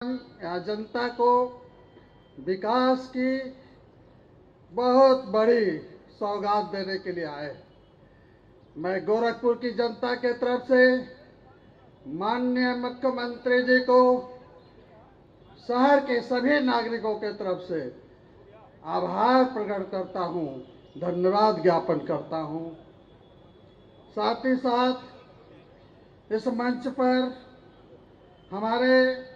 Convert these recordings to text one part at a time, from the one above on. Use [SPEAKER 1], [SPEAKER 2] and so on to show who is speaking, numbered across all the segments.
[SPEAKER 1] यहाँ जनता को विकास की बहुत बड़ी सौगात देने के लिए आए। मैं गोरखपुर की जनता के तरफ से माननीय मुख्यमंत्री जी को, शहर के सभी नागरिकों के तरफ से आभार प्रकट करता हूँ, धन्यवाद ज्ञापन करता हूँ। साथ ही साथ इस मंच पर हमारे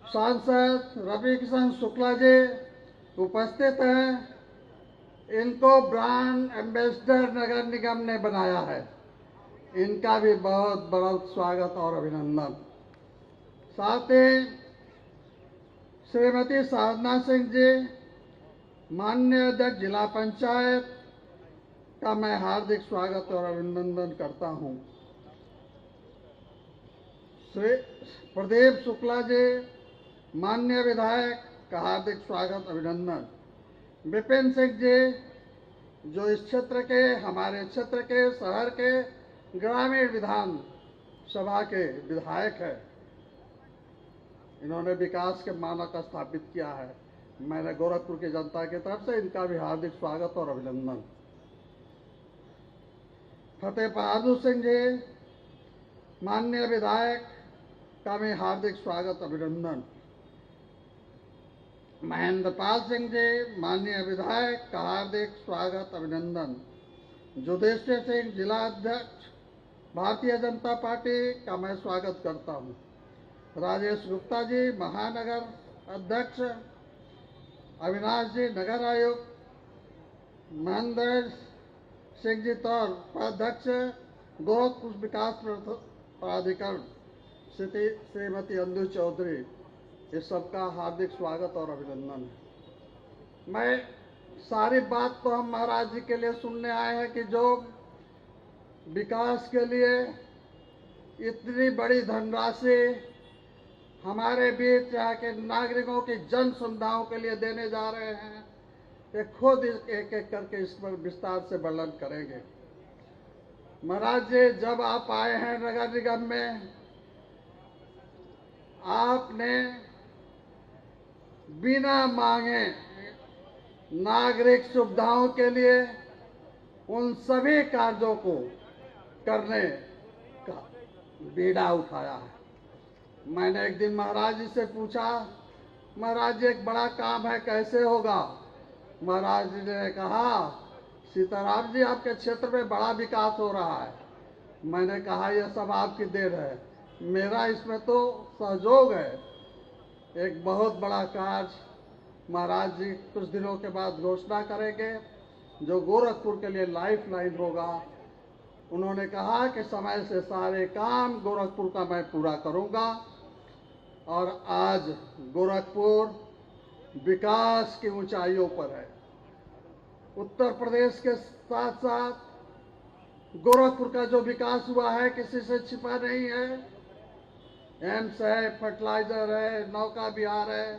[SPEAKER 1] सांसद रवि किशन शुक्ला जी उपस्थित हैं। इनको ब्रांड एम्बेसडर नगर निगम ने बनाया है, इनका भी बहुत बहुत स्वागत और अभिनंदन। साथ ही श्रीमती साधना सिंह जी, माननीय अध्यक्ष जिला पंचायत का मैं हार्दिक स्वागत और अभिनंदन करता हूं। श्री प्रदीप शुक्ला जी, माननीय विधायक का हार्दिक स्वागत अभिनंदन। विपिन सिंह जी, जो इस क्षेत्र के, हमारे क्षेत्र के, शहर के ग्रामीण विधान सभा के विधायक है, इन्होंने विकास के मानक स्थापित किया है। मैंने गोरखपुर की जनता की तरफ से इनका भी हार्दिक स्वागत और अभिनंदन। फतेह बहादुर सिंह जी, माननीय विधायक का भी हार्दिक स्वागत अभिनंदन। महेंद्र पाल सिंह जी, माननीय विधायक का हार्दिक स्वागत अभिनंदन। युधिष्ठिर सिंह, जिला अध्यक्ष भारतीय जनता पार्टी का मैं स्वागत करता हूं। राजेश गुप्ता जी, महानगर अध्यक्ष। अविनाश जी, नगर आयुक्त। महेंद्र सिंह जी, तौर उपाध्यक्ष गोरखपुर विकास प्राधिकरण। श्रीमती अंजू चौधरी, इस सबका हार्दिक स्वागत और अभिनंदन है। मैं सारी बात तो हम महाराज जी के लिए सुनने आए हैं कि जो विकास के लिए इतनी बड़ी धनराशि हमारे बीच यहाँ के नागरिकों की जन सुविधाओं के लिए देने जा रहे हैं, ये खुद एक एक करके इस पर विस्तार से वर्णन करेंगे। महाराज जी, जब आप आए हैं नगर निगम में, आपने बिना मांगे नागरिक सुविधाओं के लिए उन सभी कार्यों को करने का बीड़ा उठाया है। मैंने एक दिन महाराज जी से पूछा, महाराज जी एक बड़ा काम है, कैसे होगा? महाराज जी ने कहा, सीताराम जी आपके क्षेत्र में बड़ा विकास हो रहा है। मैंने कहा यह सब आपकी देन है, मेरा इसमें तो सहयोग है। एक बहुत बड़ा कार्य महाराज जी कुछ दिनों के बाद घोषणा करेंगे, जो गोरखपुर के लिए लाइफ लाइन होगा। उन्होंने कहा कि समय से सारे काम गोरखपुर का मैं पूरा करूंगा, और आज गोरखपुर विकास की ऊंचाइयों पर है। उत्तर प्रदेश के साथ साथ गोरखपुर का जो विकास हुआ है किसी से छिपा नहीं है। एम्स है, फर्टिलाइजर है, नौका विहार है,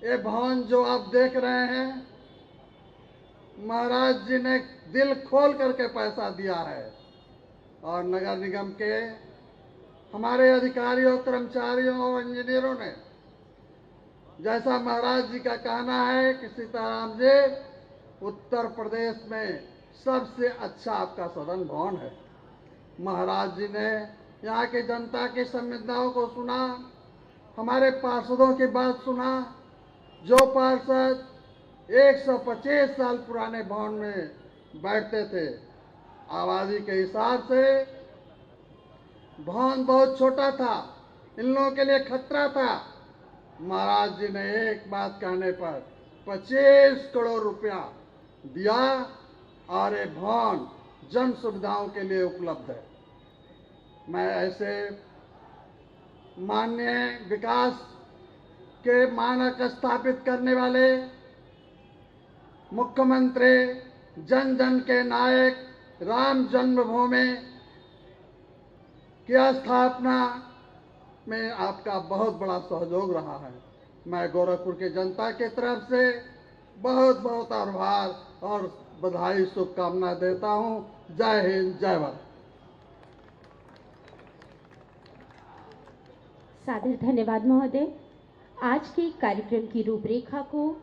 [SPEAKER 1] ये भवन जो आप देख रहे हैं, महाराज जी ने दिल खोल करके पैसा दिया है, और नगर निगम के हमारे अधिकारियों, कर्मचारियों और इंजीनियरों ने, जैसा महाराज जी का कहना है कि सीताराम जी, उत्तर प्रदेश में सबसे अच्छा आपका सदन भवन है। महाराज जी ने यहाँ की जनता की संवेदनाओं को सुना, हमारे पार्षदों की बात सुना। जो पार्षद 125 साल पुराने भवन में बैठते थे, आबादी के हिसाब से भवन बहुत छोटा था, इन लोगों के लिए खतरा था। महाराज जी ने एक बात कहने पर 25 करोड़ रुपया दिया, और ये भवन जन सुविधाओं के लिए उपलब्ध है। मैं ऐसे माननीय विकास के मानक स्थापित करने वाले मुख्यमंत्री, जन जन के नायक, राम जन्मभूमि की स्थापना में आपका बहुत बड़ा सहयोग रहा है। मैं गोरखपुर की जनता की तरफ से बहुत बहुत आभार और बधाई, शुभकामना देता हूं। जय हिंद, जय भारत।
[SPEAKER 2] सादर धन्यवाद महोदय। आज के कार्यक्रम की रूपरेखा को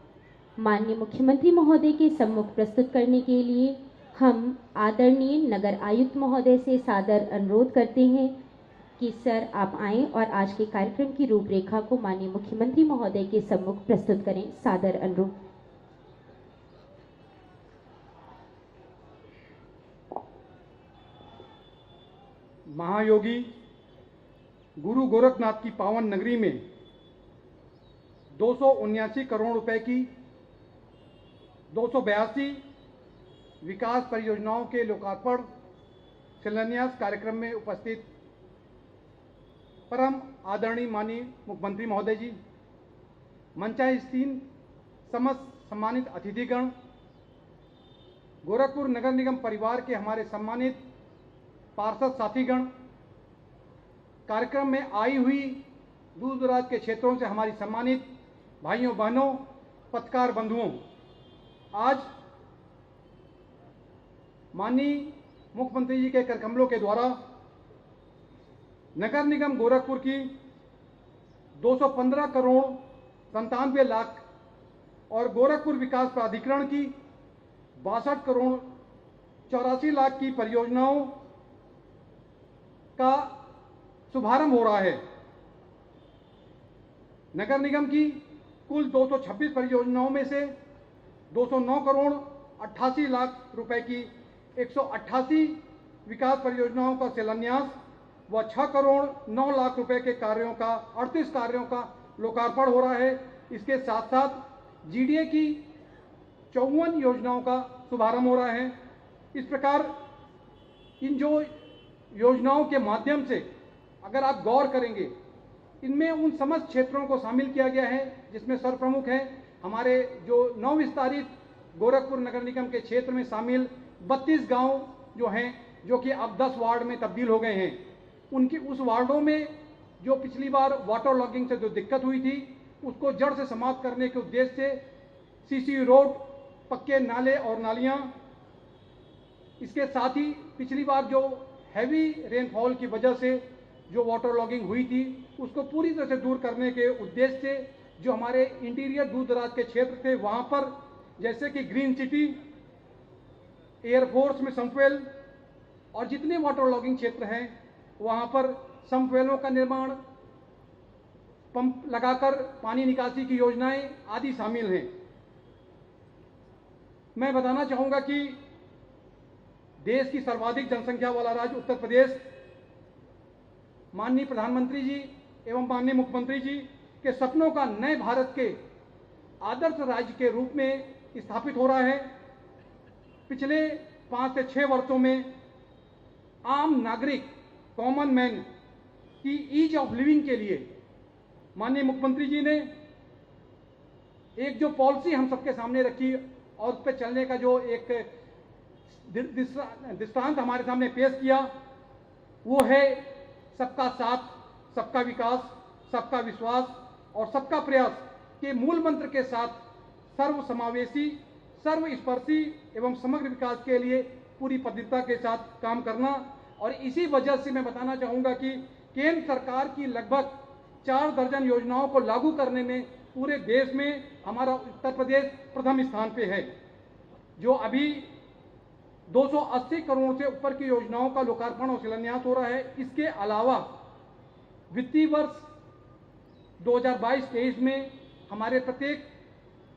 [SPEAKER 2] माननीय मुख्यमंत्री महोदय के सम्मुख प्रस्तुत करने के लिए हम आदरणीय नगर आयुक्त महोदय से सादर अनुरोध करते हैं कि सर आप आएं और आज के कार्यक्रम की रूपरेखा को माननीय मुख्यमंत्री महोदय के सम्मुख प्रस्तुत करें। सादर अनुरोध।
[SPEAKER 3] महायोगी गुरु गोरखनाथ की पावन नगरी में 279 करोड़ रुपए की 282 विकास परियोजनाओं के लोकार्पण शिलान्यास कार्यक्रम में उपस्थित परम आदरणीय माननीय मुख्यमंत्री महोदय जी, मंचासीन समस्त सम्मानित अतिथिगण, गोरखपुर नगर निगम परिवार के हमारे सम्मानित पार्षद साथीगण, कार्यक्रम में आई हुई दूर दराज के क्षेत्रों से हमारी सम्मानित भाइयों बहनों, पत्रकार बंधुओं, आज माननीय मुख्यमंत्री जी के कर कमलों के द्वारा नगर निगम गोरखपुर की 215 करोड़ 97 लाख और गोरखपुर विकास प्राधिकरण की 62 करोड़ 84 लाख की परियोजनाओं का शुभारंभ हो रहा है। नगर निगम की कुल 226 परियोजनाओं में से 209 करोड़ 88 लाख रुपए की 188 विकास परियोजनाओं का शिलान्यास व 6 करोड़ 9 लाख रुपए के कार्यों का 38 कार्यों का लोकार्पण हो रहा है। इसके साथ साथ जीडीए की 54 योजनाओं का शुभारंभ हो रहा है। इस प्रकार इन जो योजनाओं के माध्यम से अगर आप गौर करेंगे, इनमें उन समस्त क्षेत्रों को शामिल किया गया है जिसमें सर्वप्रमुख है हमारे जो नवविस्तारित गोरखपुर नगर निगम के क्षेत्र में शामिल 32 गांव जो हैं, जो कि अब 10 वार्ड में तब्दील हो गए हैं। उनकी उस वार्डों में जो पिछली बार वाटर लॉगिंग से जो दिक्कत हुई थी, उसको जड़ से समाप्त करने के उद्देश्य से सीसी रोड, पक्के नाले और नालियां, इसके साथ ही पिछली बार जो हैवी रेनफॉल की वजह से जो वाटर लॉगिंग हुई थी, उसको पूरी तरह से दूर करने के उद्देश्य से जो हमारे इंटीरियर दूर दराज के क्षेत्र थे, वहाँ पर जैसे कि ग्रीन सिटी, एयरफोर्स में संपवेल और जितने वाटर लॉगिंग क्षेत्र हैं, वहाँ पर संपवेलों का निर्माण, पंप लगाकर पानी निकासी की योजनाएं आदि शामिल हैं। मैं बताना चाहूँगा कि देश की सर्वाधिक जनसंख्या वाला राज्य उत्तर प्रदेश माननीय प्रधानमंत्री जी एवं माननीय मुख्यमंत्री जी के सपनों का नए भारत के आदर्श राज्य के रूप में स्थापित हो रहा है। पिछले 5 से 6 वर्षों में आम नागरिक, कॉमन मैन की ईज ऑफ लिविंग के लिए माननीय मुख्यमंत्री जी ने एक जो पॉलिसी हम सबके सामने रखी और उस पर चलने का जो एक दृष्टांत हमारे सामने पेश किया, वो है सबका साथ, सबका विकास, सबका विश्वास और सबका प्रयास के मूल मंत्र के साथ सर्व समावेशी, सर्वस्पर्शी एवं समग्र विकास के लिए पूरी पद्धति के साथ काम करना। और इसी वजह से मैं बताना चाहूँगा कि केंद्र सरकार की लगभग 4 दर्जन योजनाओं को लागू करने में पूरे देश में हमारा उत्तर प्रदेश प्रथम स्थान पे है। जो अभी 280 करोड़ से ऊपर की योजनाओं का लोकार्पण और शिलान्यास हो रहा है। इसके अलावा वित्तीय वर्ष 2022-23 में हमारे प्रत्येक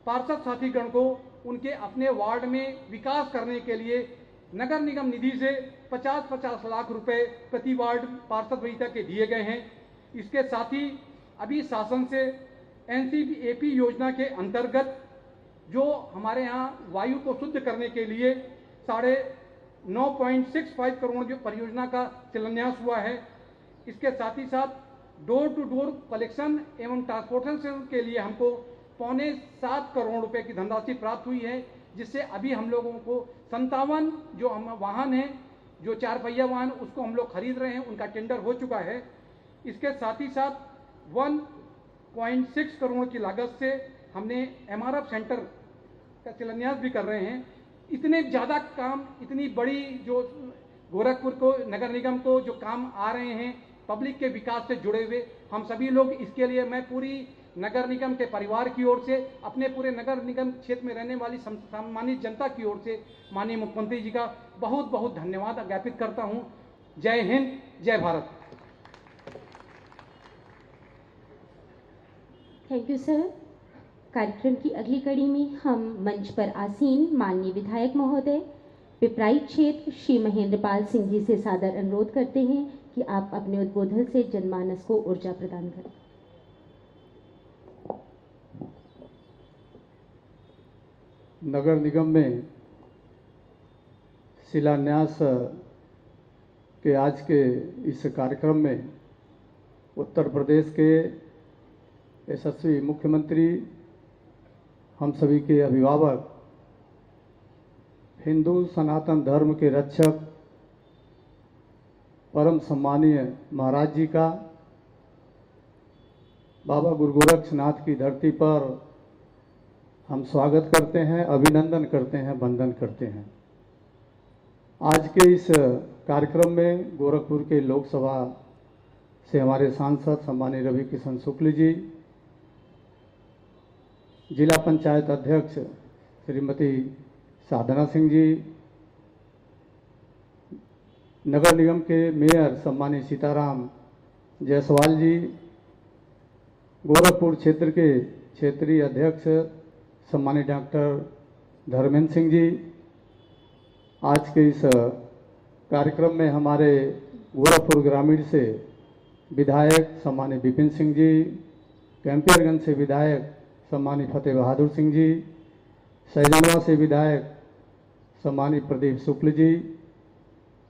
[SPEAKER 3] पार्षद साथीगण को उनके अपने वार्ड में विकास करने के लिए नगर निगम निधि से 50-50 लाख रुपए प्रति वार्ड पार्षद वहीता के दिए गए हैं। इसके साथ ही अभी शासन से NCPAP योजना के अंतर्गत जो हमारे यहाँ वायु को शुद्ध करने के लिए 9.65 करोड़ जो परियोजना का शिलान्यास हुआ है। इसके साथ ही साथ डोर टू डोर कलेक्शन एवं ट्रांसपोर्टेशन के लिए हमको 6.25 करोड़ रुपए की धनराशि प्राप्त हुई है, जिससे अभी हम लोगों को 57 जो हम वाहन हैं, जो 4 पहिया वाहन, उसको हम लोग खरीद रहे हैं, उनका टेंडर हो चुका है। इसके साथ ही साथ 1.6 करोड़ की लागत से हमने MRF सेंटर का शिलान्यास भी कर रहे हैं। इतने ज़्यादा काम, इतनी बड़ी जो गोरखपुर को नगर निगम को जो काम आ रहे हैं, पब्लिक के विकास से जुड़े हुए हम सभी लोग। इसके लिए मैं पूरी नगर निगम के परिवार की ओर से, अपने पूरे नगर निगम क्षेत्र में रहने वाली सम्मानित जनता की ओर से माननीय मुख्यमंत्री जी का बहुत बहुत धन्यवाद ज्ञापित करता हूं। जय हिंद, जय भारत।
[SPEAKER 2] Thank you sir. कार्यक्रम की अगली कड़ी में हम मंच पर आसीन माननीय विधायक महोदय पिपराइच क्षेत्र श्री महेंद्र पाल सिंह जी से सादर अनुरोध करते हैं कि आप अपने उद्बोधन से जनमानस को ऊर्जा प्रदान करें।
[SPEAKER 4] नगर निगम में शिलान्यास के आज के इस कार्यक्रम में उत्तर प्रदेश के यशस्वी मुख्यमंत्री, हम सभी के अभिभावक, हिंदू सनातन धर्म के रक्षक परम सम्मानीय महाराज जी का बाबा गुरु गोरक्षनाथ की धरती पर हम स्वागत करते हैं, अभिनंदन करते हैं, वंदन करते हैं। आज के इस कार्यक्रम में गोरखपुर के लोकसभा से हमारे सांसद सम्मानीय रवि किशन शुक्ल जी, जिला पंचायत अध्यक्ष श्रीमती साधना सिंह जी, नगर निगम के मेयर सम्मानीय सीताराम जायसवाल जी, गोरखपुर क्षेत्र के क्षेत्रीय अध्यक्ष सम्मानीय डॉक्टर धर्मेंद्र सिंह जी, आज के इस कार्यक्रम में हमारे गोरखपुर ग्रामीण से विधायक सम्मानीय विपिन सिंह जी, कैंपियरगंज से विधायक सम्मानीय फतेह बहादुर सिंह जी, सैजनवा से विधायक सम्मानीय प्रदीप शुक्ल जी,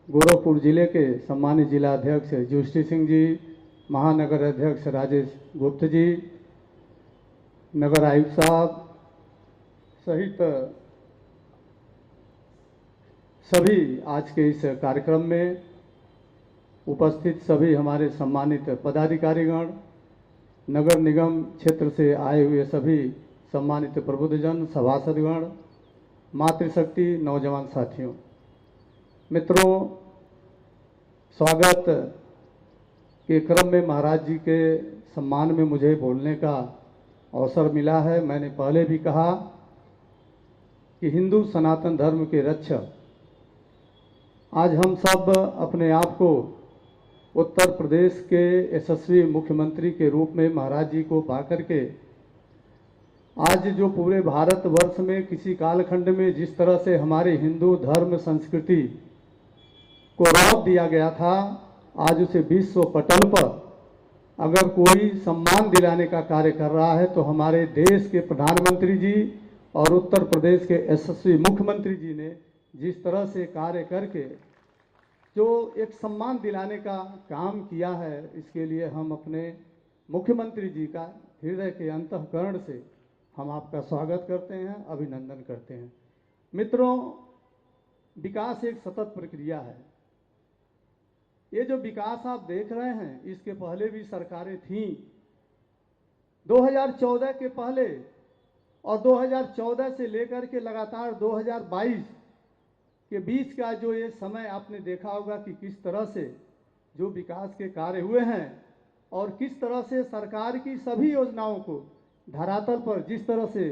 [SPEAKER 4] गोरखपुर जिले के सम्मानीय जिला अध्यक्ष जुष्टी सिंह जी, महानगर अध्यक्ष राजेश गुप्त जी, नगर आयुक्त साहब सहित सभी आज के इस कार्यक्रम में उपस्थित सभी हमारे सम्मानित पदाधिकारीगण, नगर निगम क्षेत्र से आए हुए सभी सम्मानित प्रबुद्धजन, सभासदगण, मातृशक्ति, नौजवान साथियों, मित्रों, स्वागत के क्रम में महाराज जी के सम्मान में मुझे बोलने का अवसर मिला है। मैंने पहले भी कहा कि हिंदू सनातन धर्म के रक्षक, आज हम सब अपने आप को उत्तर प्रदेश के यशस्वी मुख्यमंत्री के रूप में महाराज जी को पा करके आज जो पूरे भारतवर्ष में किसी कालखंड में जिस तरह से हमारे हिंदू धर्म संस्कृति को रौब दिया गया था, आज उसे विश्व पटल पर अगर कोई सम्मान दिलाने का कार्य कर रहा है तो हमारे देश के प्रधानमंत्री जी और उत्तर प्रदेश के यशस्वी मुख्यमंत्री जी ने जिस तरह से कार्य करके जो एक सम्मान दिलाने का काम किया है, इसके लिए हम अपने मुख्यमंत्री जी का हृदय के अंतःकरण से हम आपका स्वागत करते हैं, अभिनंदन करते हैं। मित्रों, विकास एक सतत प्रक्रिया है। ये जो विकास आप देख रहे हैं, इसके पहले भी सरकारें थीं। 2014 के पहले और 2014 से लेकर के लगातार 2022 के बीच का जो ये समय आपने देखा होगा कि किस तरह से जो विकास के कार्य हुए हैं और किस तरह से सरकार की सभी योजनाओं को धरातल पर जिस तरह से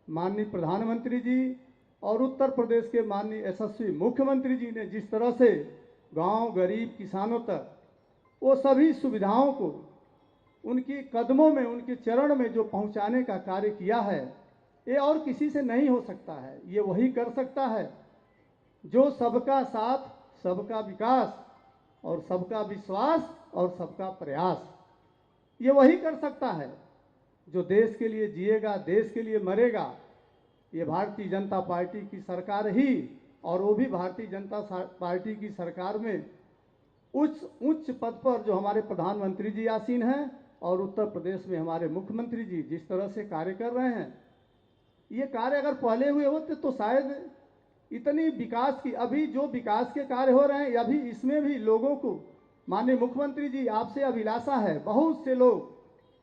[SPEAKER 4] माननीय प्रधानमंत्री जी और उत्तर प्रदेश के माननीय यशस्वी मुख्यमंत्री जी ने जिस तरह से गांव, गरीब, किसानों तक वो सभी सुविधाओं को उनके कदमों में, उनके चरण में जो पहुंचाने का कार्य किया है, ये और किसी से नहीं हो सकता है। ये वही कर सकता है जो सबका साथ, सबका विकास और सबका विश्वास और सबका प्रयास, ये वही कर सकता है जो देश के लिए जिएगा, देश के लिए मरेगा। ये भारतीय जनता पार्टी की सरकार ही, और वो भी भारतीय जनता पार्टी की सरकार में उच्च पद पर जो हमारे प्रधानमंत्री जी आसीन हैं और उत्तर प्रदेश में हमारे मुख्यमंत्री जी जिस तरह से कार्य कर रहे हैं, ये कार्य अगर पहले हुए होते तो शायद इतनी विकास की, अभी जो विकास के कार्य हो रहे हैं, अभी इसमें भी लोगों को, माननीय मुख्यमंत्री जी आपसे अभिलाषा है, बहुत से लोग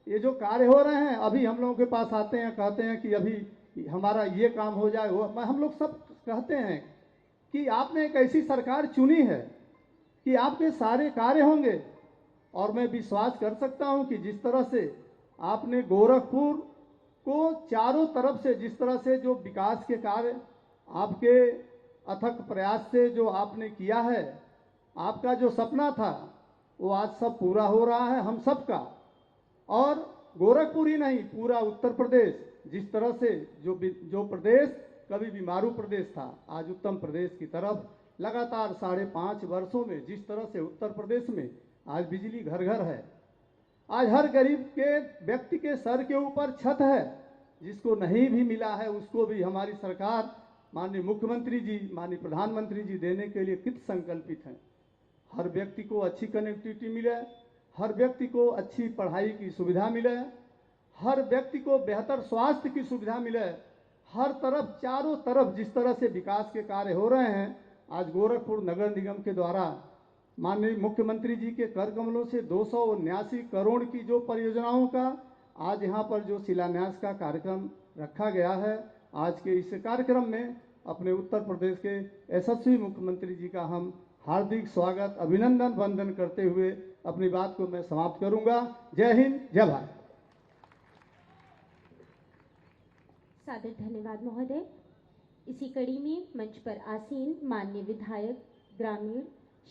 [SPEAKER 4] ये जो कार्य हो रहे हैं, अभी हम लोगों के पास आते हैं, कहते हैं कि अभी हमारा ये काम हो जाए, वो हम लोग सब कहते हैं कि आपने एक ऐसी सरकार चुनी है कि आपके सारे कार्य होंगे। और मैं विश्वास कर सकता हूं कि जिस तरह से आपने गोरखपुर को चारों तरफ से जिस तरह से जो विकास के कार्य आपके अथक प्रयास से जो आपने किया है, आपका जो सपना था वो आज सब पूरा हो रहा है हम सबका। और गोरखपुर ही नहीं, पूरा उत्तर प्रदेश जिस तरह से जो प्रदेश कभी बीमारू प्रदेश था, आज उत्तम प्रदेश की तरफ लगातार 5.5 वर्षों में जिस तरह से उत्तर प्रदेश में आज बिजली घर घर है, आज हर गरीब के व्यक्ति के सर के ऊपर छत है, जिसको नहीं भी मिला है उसको भी हमारी सरकार माननीय मुख्यमंत्री जी, माननीय प्रधानमंत्री जी देने के लिए कित संकल्पित हैं। हर व्यक्ति को अच्छी कनेक्टिविटी मिले, हर व्यक्ति को अच्छी पढ़ाई की सुविधा मिले, हर व्यक्ति को बेहतर स्वास्थ्य की सुविधा मिले, हर तरफ चारों तरफ जिस तरह से विकास के कार्य हो रहे हैं, आज गोरखपुर नगर निगम के द्वारा माननीय मुख्यमंत्री जी के कर कमलों से 279 करोड़ की जो परियोजनाओं का आज यहाँ पर जो शिलान्यास का कार्यक्रम रखा गया है, आज के इस कार्यक्रम में अपने उत्तर प्रदेश के यशस्वी मुख्यमंत्री जी का हम हार्दिक स्वागत, अभिनंदन, वंदन करते हुए अपनी बात को मैं समाप्त करूंगा। जय हिंद, जय भारत।
[SPEAKER 2] सादर धन्यवाद महोदय। इसी कड़ी में मंच पर आसीन माननीय विधायक ग्रामीण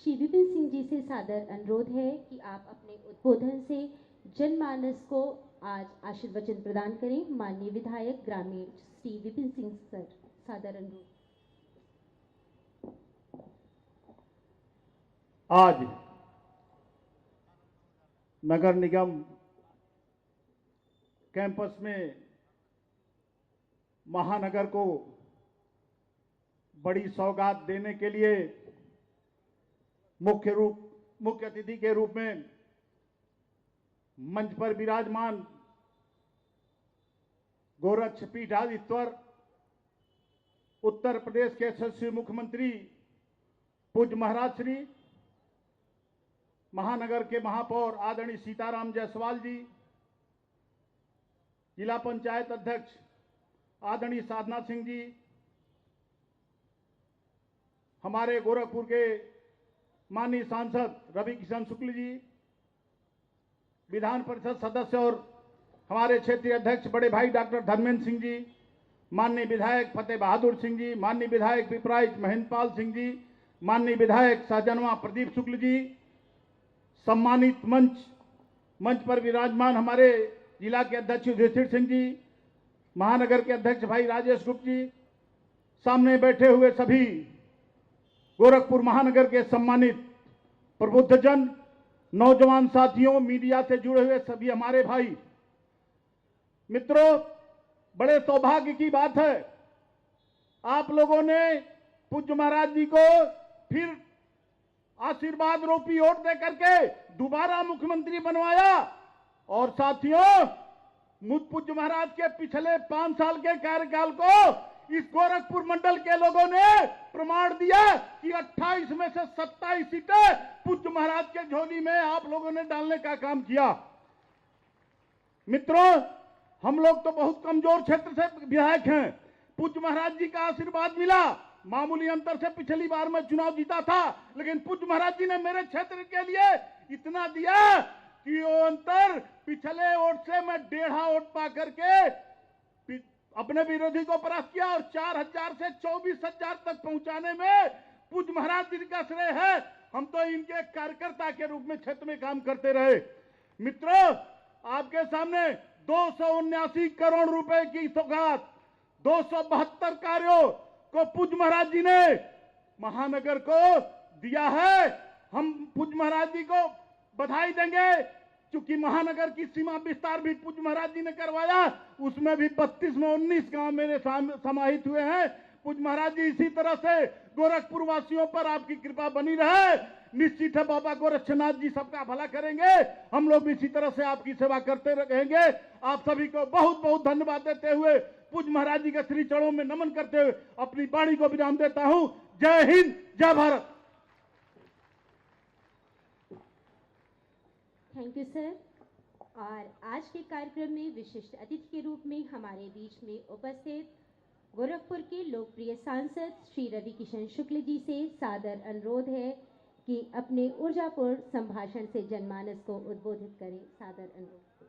[SPEAKER 2] श्री विपिन सिंह जी से सादर अनुरोध है कि आप अपने उद्बोधन से जनमानस को आज आशीर्वचन प्रदान करें। माननीय विधायक ग्रामीण श्री विपिन सिंह सर, सादर अनुरोध।
[SPEAKER 5] आज नगर निगम कैंपस में महानगर को बड़ी सौगात देने के लिए मुख्य अतिथि के रूप में मंच पर विराजमान गोरक्षपीठाधीश्वर उत्तर प्रदेश के यशस्वी मुख्यमंत्री पूज्य महाराज श्री महानगर के महापौर आदरणीय सीताराम जायसवाल जी, जिला पंचायत अध्यक्ष आदरणीय साधना सिंह जी, हमारे गोरखपुर के माननीय सांसद रवि किशन शुक्ल जी, विधान परिषद सदस्य और हमारे क्षेत्रीय अध्यक्ष बड़े भाई डॉक्टर धर्मेंद्र सिंह जी, माननीय विधायक फतेह बहादुर सिंह जी, माननीय विधायक पिपराइच महेंद्रपाल सिंह जी, माननीय विधायक सहजनवा प्रदीप शुक्ल जी, सम्मानित मंच पर विराजमान हमारे जिला के अध्यक्ष युधिष्ठिर सिंह जी, महानगर के अध्यक्ष भाई राजेश गुप्त जी, सामने बैठे हुए सभी गोरखपुर महानगर के सम्मानित प्रबुद्धजन, नौजवान साथियों, मीडिया से जुड़े हुए सभी हमारे भाई मित्रों, बड़े सौभाग्य की बात है आप लोगों ने पूज्य महाराज जी को फिर आशीर्वाद रूपी वोट दे करके दोबारा मुख्यमंत्री बनवाया। और साथियों, मुझ पूज्य महाराज के पिछले 5 साल के कार्यकाल को इस गोरखपुर मंडल के लोगों ने प्रमाण दिया कि 28 में से 27 सीटें पूज्य महाराज के झोली में आप लोगों ने डालने का काम किया। मित्रों, हम लोग तो बहुत कमजोर क्षेत्र से विधायक हैं, पूज्य महाराज जी का आशीर्वाद मिला, मामूली अंतर से पिछली बार मैं चुनाव जीता था, लेकिन पूज्य महाराज जी ने मेरे क्षेत्र के लिए इतना दिया कि वो अंतर पिछले वोट से मैं 1.5 वोट पा करके अपने विरोधी को परास्त किया और 4,000 से 24,000 तक पहुंचाने में पूज्य महाराज जी का श्रेय है। हम तो इनके कार्यकर्ता के रूप में क्षेत्र में काम करते रहे। मित्रों, आपके सामने 279 करोड़ रुपए की सौगात, 272 कार्यों को पूज्य महाराज जी ने महानगर को दिया है। हम पूज्य महाराज जी को बधाई देंगे, क्योंकि महानगर की सीमा विस्तार भी पूज्य महाराज जी ने करवाया, उसमें भी 32 में 19 गांव मेरे समाहित हुए हैं। पूज्य महाराज जी इसी तरह से गोरखपुर वासियों पर आपकी कृपा बनी रहे। निश्चित है बाबा गोरक्षनाथ जी सबका भला करेंगे, हम लोग भी इसी तरह से आपकी सेवा करते रहेंगे। आप सभी को बहुत बहुत धन्यवाद देते हुए, पूज्य महाराज जी के श्री चरणों में नमन करते हुए अपनी वाणी को विराम देता हूं। जय हिंद, जय भारत।
[SPEAKER 2] Thank you sir. और आज के कार्यक्रम में विशिष्ट अतिथि के रूप में हमारे बीच में उपस्थित गोरखपुर के लोकप्रिय सांसद श्री रवि किशन शुक्ल जी से सादर अनुरोध है कि अपने ऊर्जापूर्ण संभाषण से जनमानस को उद्बोधित करें। सादर अनुरोध।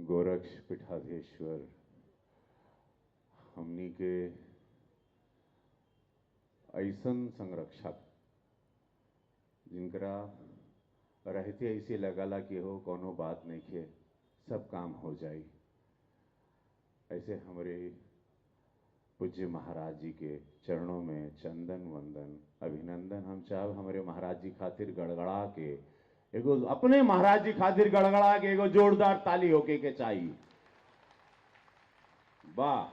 [SPEAKER 6] गोरक्ष पीठाधीश्वर हमनी के ऐसन संरक्षक जिनकरा रहते ऐसे लगला कि हो कोनो बात नहीं खे, सब काम हो जाई। ऐसे हमारे पूज्य महाराज जी के चरणों में चंदन वंदन अभिनंदन हम चाहे हमारे महाराज जी खातिर गड़गड़ा के एगो अपने महाराज जी खातिर गड़गड़ा के एगो जोरदार ताली होके के चाहिए। वाह,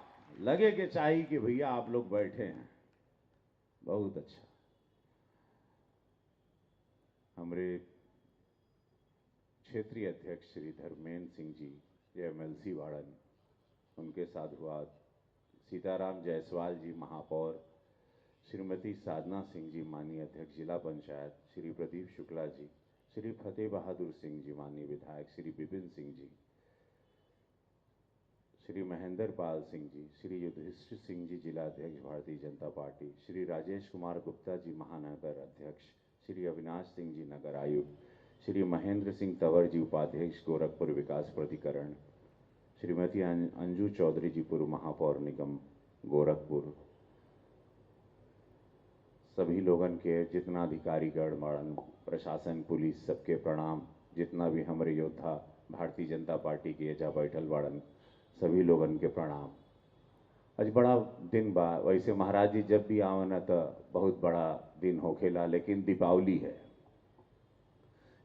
[SPEAKER 6] लगे के चाहिए कि भैया आप लोग बैठे हैं, बहुत अच्छा। हमारे क्षेत्रीय अध्यक्ष श्री धर्मेंद्र सिंह जी एमएलसी वाड़न, उनके साधुवाद सीताराम जायसवाल जी महापौर, श्रीमती साधना सिंह जी माननीय अध्यक्ष जिला पंचायत, श्री प्रदीप शुक्ला जी, श्री फतेह बहादुर सिंह जी माननीय विधायक, श्री विपिन सिंह जी, श्री महेंद्र पाल सिंह जी, श्री युधिष्ठिर सिंह जी जिला अध्यक्ष भारतीय जनता पार्टी, श्री राजेश कुमार गुप्ता जी महानगर अध्यक्ष, श्री अविनाश सिंह जी नगर आयुक्त, श्री महेंद्र सिंह तंवर जी उपाध्यक्ष गोरखपुर विकास प्राधिकरण, श्रीमती अंजू चौधरी जी पूर्व महापौर निगम गोरखपुर, सभी लोगन के जितना अधिकारीगण मरण प्रशासन पुलिस सबके प्रणाम। जितना भी हमारे योद्धा भारतीय जनता पार्टी के एजा बैठल बाड़न सभी लोगन के प्रणाम। आज बड़ा दिन बा, वैसे महाराज जी जब भी आवन तो बहुत बड़ा दिन होखेला, लेकिन दीपावली है।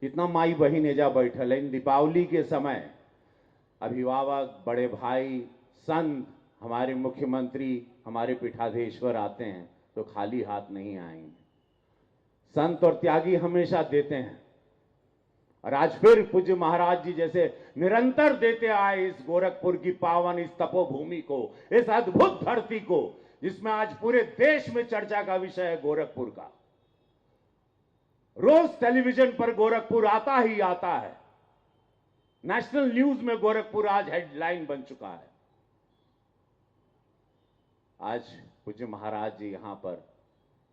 [SPEAKER 6] इतना माई बहन एजा बैठल है, दीपावली के समय अभिभावक, बड़े भाई, संत, हमारे मुख्यमंत्री, हमारे पीठाधीश्वर आते हैं तो खाली हाथ नहीं आएंगे। संत और त्यागी हमेशा देते हैं, और आज फिर पूज्य महाराज जी जैसे निरंतर देते आए इस गोरखपुर की पावन इस तपोभूमि को, इस अद्भुत धरती को, जिसमें आज पूरे देश में चर्चा का विषय है गोरखपुर का। रोज टेलीविजन पर गोरखपुर आता ही आता है, नेशनल न्यूज में गोरखपुर आज हेडलाइन बन चुका है। आज पूज्य महाराज जी यहां पर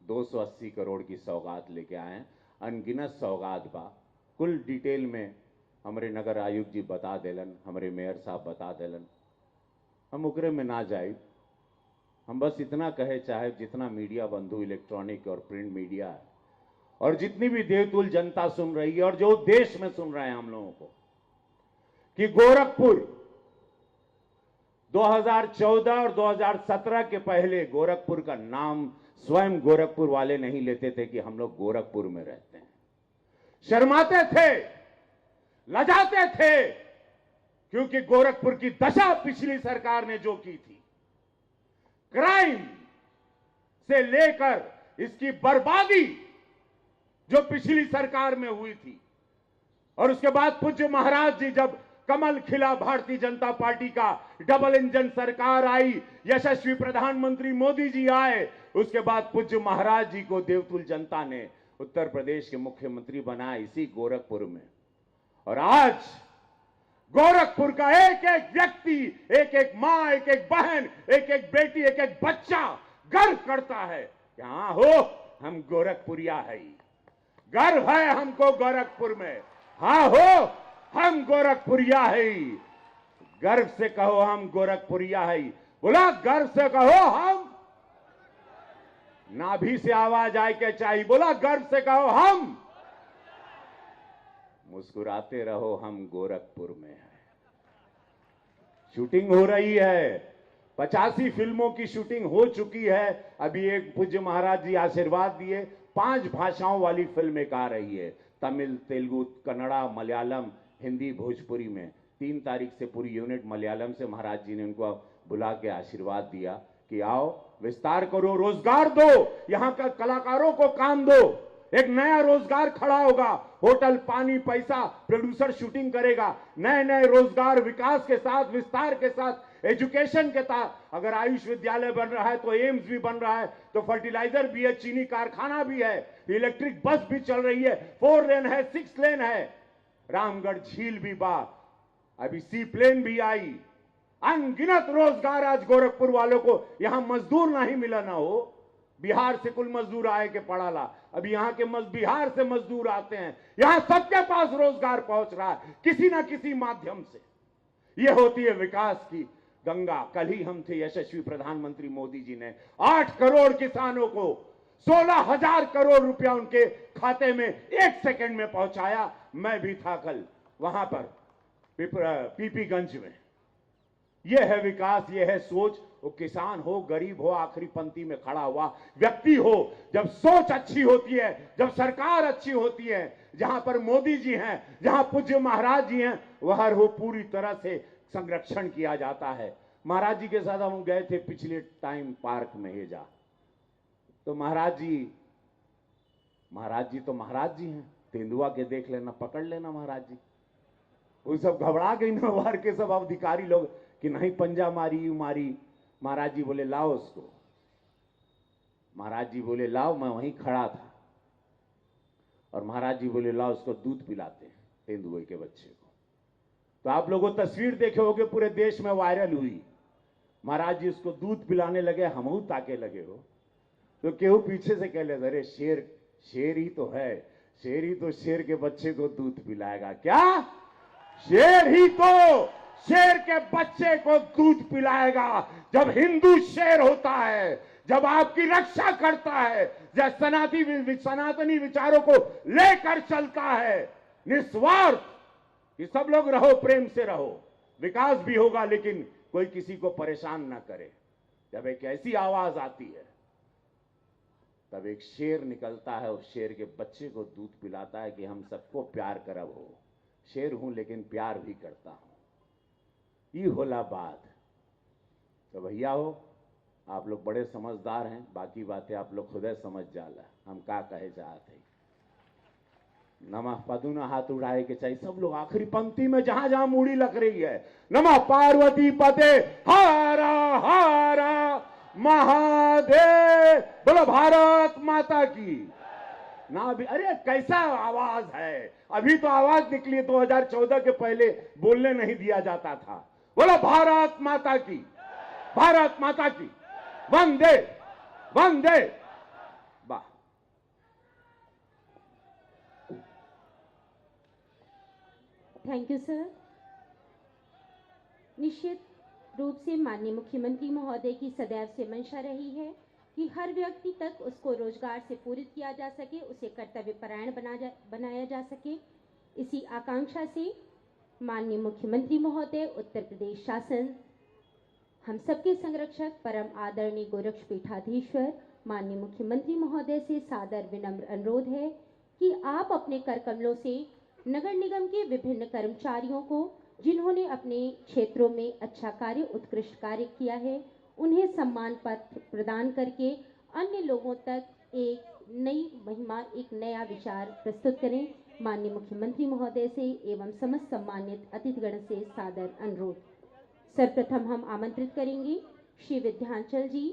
[SPEAKER 6] 280 करोड़ की सौगात लेके आए हैं। अनगिनत सौगात बा, कुल डिटेल में हमारे नगर आयुक्त जी बता देलन, हमारे मेयर साहब बता देलन, हम उकरे में ना जाए। हम बस इतना कहे चाहे जितना मीडिया बंधु इलेक्ट्रॉनिक और प्रिंट मीडिया है और जितनी भी देवतुल जनता सुन रही है और जो देश में सुन रहे हैं हम लोगों को, कि गोरखपुर 2014 और 2017 के पहले गोरखपुर का नाम स्वयं गोरखपुर वाले नहीं लेते थे कि हम लोग गोरखपुर में रहते हैं। शर्माते थे, लजाते थे, क्योंकि गोरखपुर की दशा पिछली सरकार ने जो की थी, क्राइम से लेकर इसकी बर्बादी जो पिछली सरकार में हुई थी, और उसके बाद पूज्य महाराज जी जब कमल खिला भारतीय जनता पार्टी का, डबल इंजन सरकार आई, यशस्वी प्रधानमंत्री मोदी जी आए, उसके बाद पूज्य महाराज जी को देवतुल जनता ने उत्तर प्रदेश के मुख्यमंत्री बनाया इसी गोरखपुर में। और आज गोरखपुर का एक एक व्यक्ति, एक एक मां, एक एक बहन, एक एक बेटी, एक एक बच्चा गर्व करता है कि हाँ हो, हम गोरखपुरिया है, गर्व है हमको गोरखपुर में, हाँ हो हम गोरखपुरिया है। गर्व से कहो हम गोरखपुरिया है, बोला गर्व से कहो हम, नाभि से आवाज आए के चाहिए, बोला गर्व से कहो हम, मुस्कुराते रहो हम गोरखपुर में है। शूटिंग हो रही है, 85 फिल्मों की शूटिंग हो चुकी है। अभी एक पूज्य महाराज जी आशीर्वाद दिए, 5 भाषाओं वाली फिल्म एक आ रही है, तमिल, तेलुगु, कन्नड़ा, मलयालम, हिंदी, भोजपुरी में। 3 तारीख से पूरी यूनिट मलयालम से महाराज जी ने उनको बुला के आशीर्वाद दिया कि आओ विस्तार करो, रोजगार दो, यहाँ का कलाकारों को काम दो, एक नया रोजगार खड़ा होगा, होटल, पानी, पैसा, प्रोड्यूसर शूटिंग करेगा, नए नए रोजगार विकास के साथ, विस्तार के साथ, एजुकेशन के साथ। अगर आयुष विद्यालय बन रहा है तो एम्स भी बन रहा है, तो फर्टिलाइजर भी है, चीनी कारखाना भी है, इलेक्ट्रिक बस भी चल रही है, 4 लेन है, 6 लेन है, रामगढ़ झील भी बा, अभी सी प्लेन भी आई, अनगिनत रोजगार आज गोरखपुर वालों को, यहां मजदूर नहीं मिला ना हो, बिहार से कुल मजदूर आए के पड़ाला, अभी यहां के बिहार से मजदूर आते हैं, यहां सबके पास रोजगार पहुंच रहा है किसी ना किसी माध्यम से। यह होती है विकास की गंगा। कल ही हम थे, यशस्वी प्रधानमंत्री मोदी जी ने 8 करोड़ किसानों को 16,000 करोड़ रुपया उनके खाते में 1 सेकंड में पहुंचाया। मैं भी था कल वहां पर पीपीगंज में। यह है विकास, यह है सोच। वो किसान हो, गरीब हो, आखिरी पंक्ति में खड़ा हुआ व्यक्ति हो, जब सोच अच्छी होती है, जब सरकार अच्छी होती है, जहां पर मोदी जी हैं, जहां पूज्य महाराज जी हैं, वहां वो पूरी तरह से संरक्षण किया जाता है। महाराज जी के साथ हम गए थे पिछले टाइम पार्क में हेजा, तो महाराज जी तो महाराज जी हैं, तेंदुआ के देख लेना, पकड़ लेना महाराज जी। वो सब घबरा गई ना बाहर के सब अधिकारी लोग कि नहीं पंजा मारी मारी। महाराज जी बोले लाओ उसको। महाराज जी बोले लाओ, मैं वहीं खड़ा था, और महाराज जी बोले लाओ उसको दूध पिलाते हैं तेंदुए के बच्चे को। तो आप लोगों तस्वीर देखे होगे, पूरे देश में वायरल हुई। महाराज जी उसको दूध पिलाने लगे, हमहू ताके लगे हो, तो केहू पीछे से कह ले, अरे शेर ही तो है, शेर ही तो शेर के बच्चे को दूध पिलाएगा क्या? शेर ही तो शेर के बच्चे को दूध पिलाएगा। जब हिंदू शेर होता है, जब आपकी रक्षा करता है, जब सनातनी विचारों को लेकर चलता है, निस्वार्थ कि सब लोग रहो, प्रेम से रहो, विकास भी होगा, लेकिन कोई किसी को परेशान ना करे। जब एक ऐसी आवाज आती है, तब एक शेर निकलता है, उस शेर के बच्चे को दूध पिलाता है कि हम सबको प्यार करब हो। शेर हूं लेकिन प्यार भी करता हूं। ये होला बात। तो भैया हो, आप लोग बड़े समझदार हैं, बाकी बातें आप लोग खुद समझ जाला हम का कहे चाहते हैं। नमः पदुना हाथ उड़ाए के चाहिए सब लोग आखिरी पंक्ति में, जहां जहां मूड़ी लग रही है, नमः पार्वती पते हारा हारा महादेव, बोलो भारत माता की ना। अभी अरे कैसा आवाज है, अभी तो आवाज निकली, 2014 के पहले बोलने नहीं दिया जाता था। बोलो भारत माता की, भारत माता की, वंदे वंदे। वाह।
[SPEAKER 2] Thank you sir. निश्चित रूप से माननीय मुख्यमंत्री महोदय की सदैव से मंशा रही है कि हर व्यक्ति तक उसको रोजगार से पूरित किया जा सके, उसे कर्तव्य परायण बनाया जा सके। इसी आकांक्षा से माननीय मुख्यमंत्री महोदय, उत्तर प्रदेश शासन, हम सबके संरक्षक परम आदरणीय गोरक्षपीठाधीश्वर माननीय मुख्यमंत्री महोदय से सादर विनम्र अनुरोध है कि आप अपने कर कमलों से नगर निगम के विभिन्न कर्मचारियों को, जिन्होंने अपने क्षेत्रों में अच्छा कार्य, उत्कृष्ट कार्य किया है, उन्हें सम्मान पत्र प्रदान करके अन्य लोगों तक एक नई महिमा, एक नया विचार प्रस्तुत करें। माननीय मुख्यमंत्री महोदय से एवं समस्त सम्मानित अतिथिगण से सादर अनुरोध। सर्वप्रथम हम आमंत्रित करेंगे श्री विद्यांचल जी,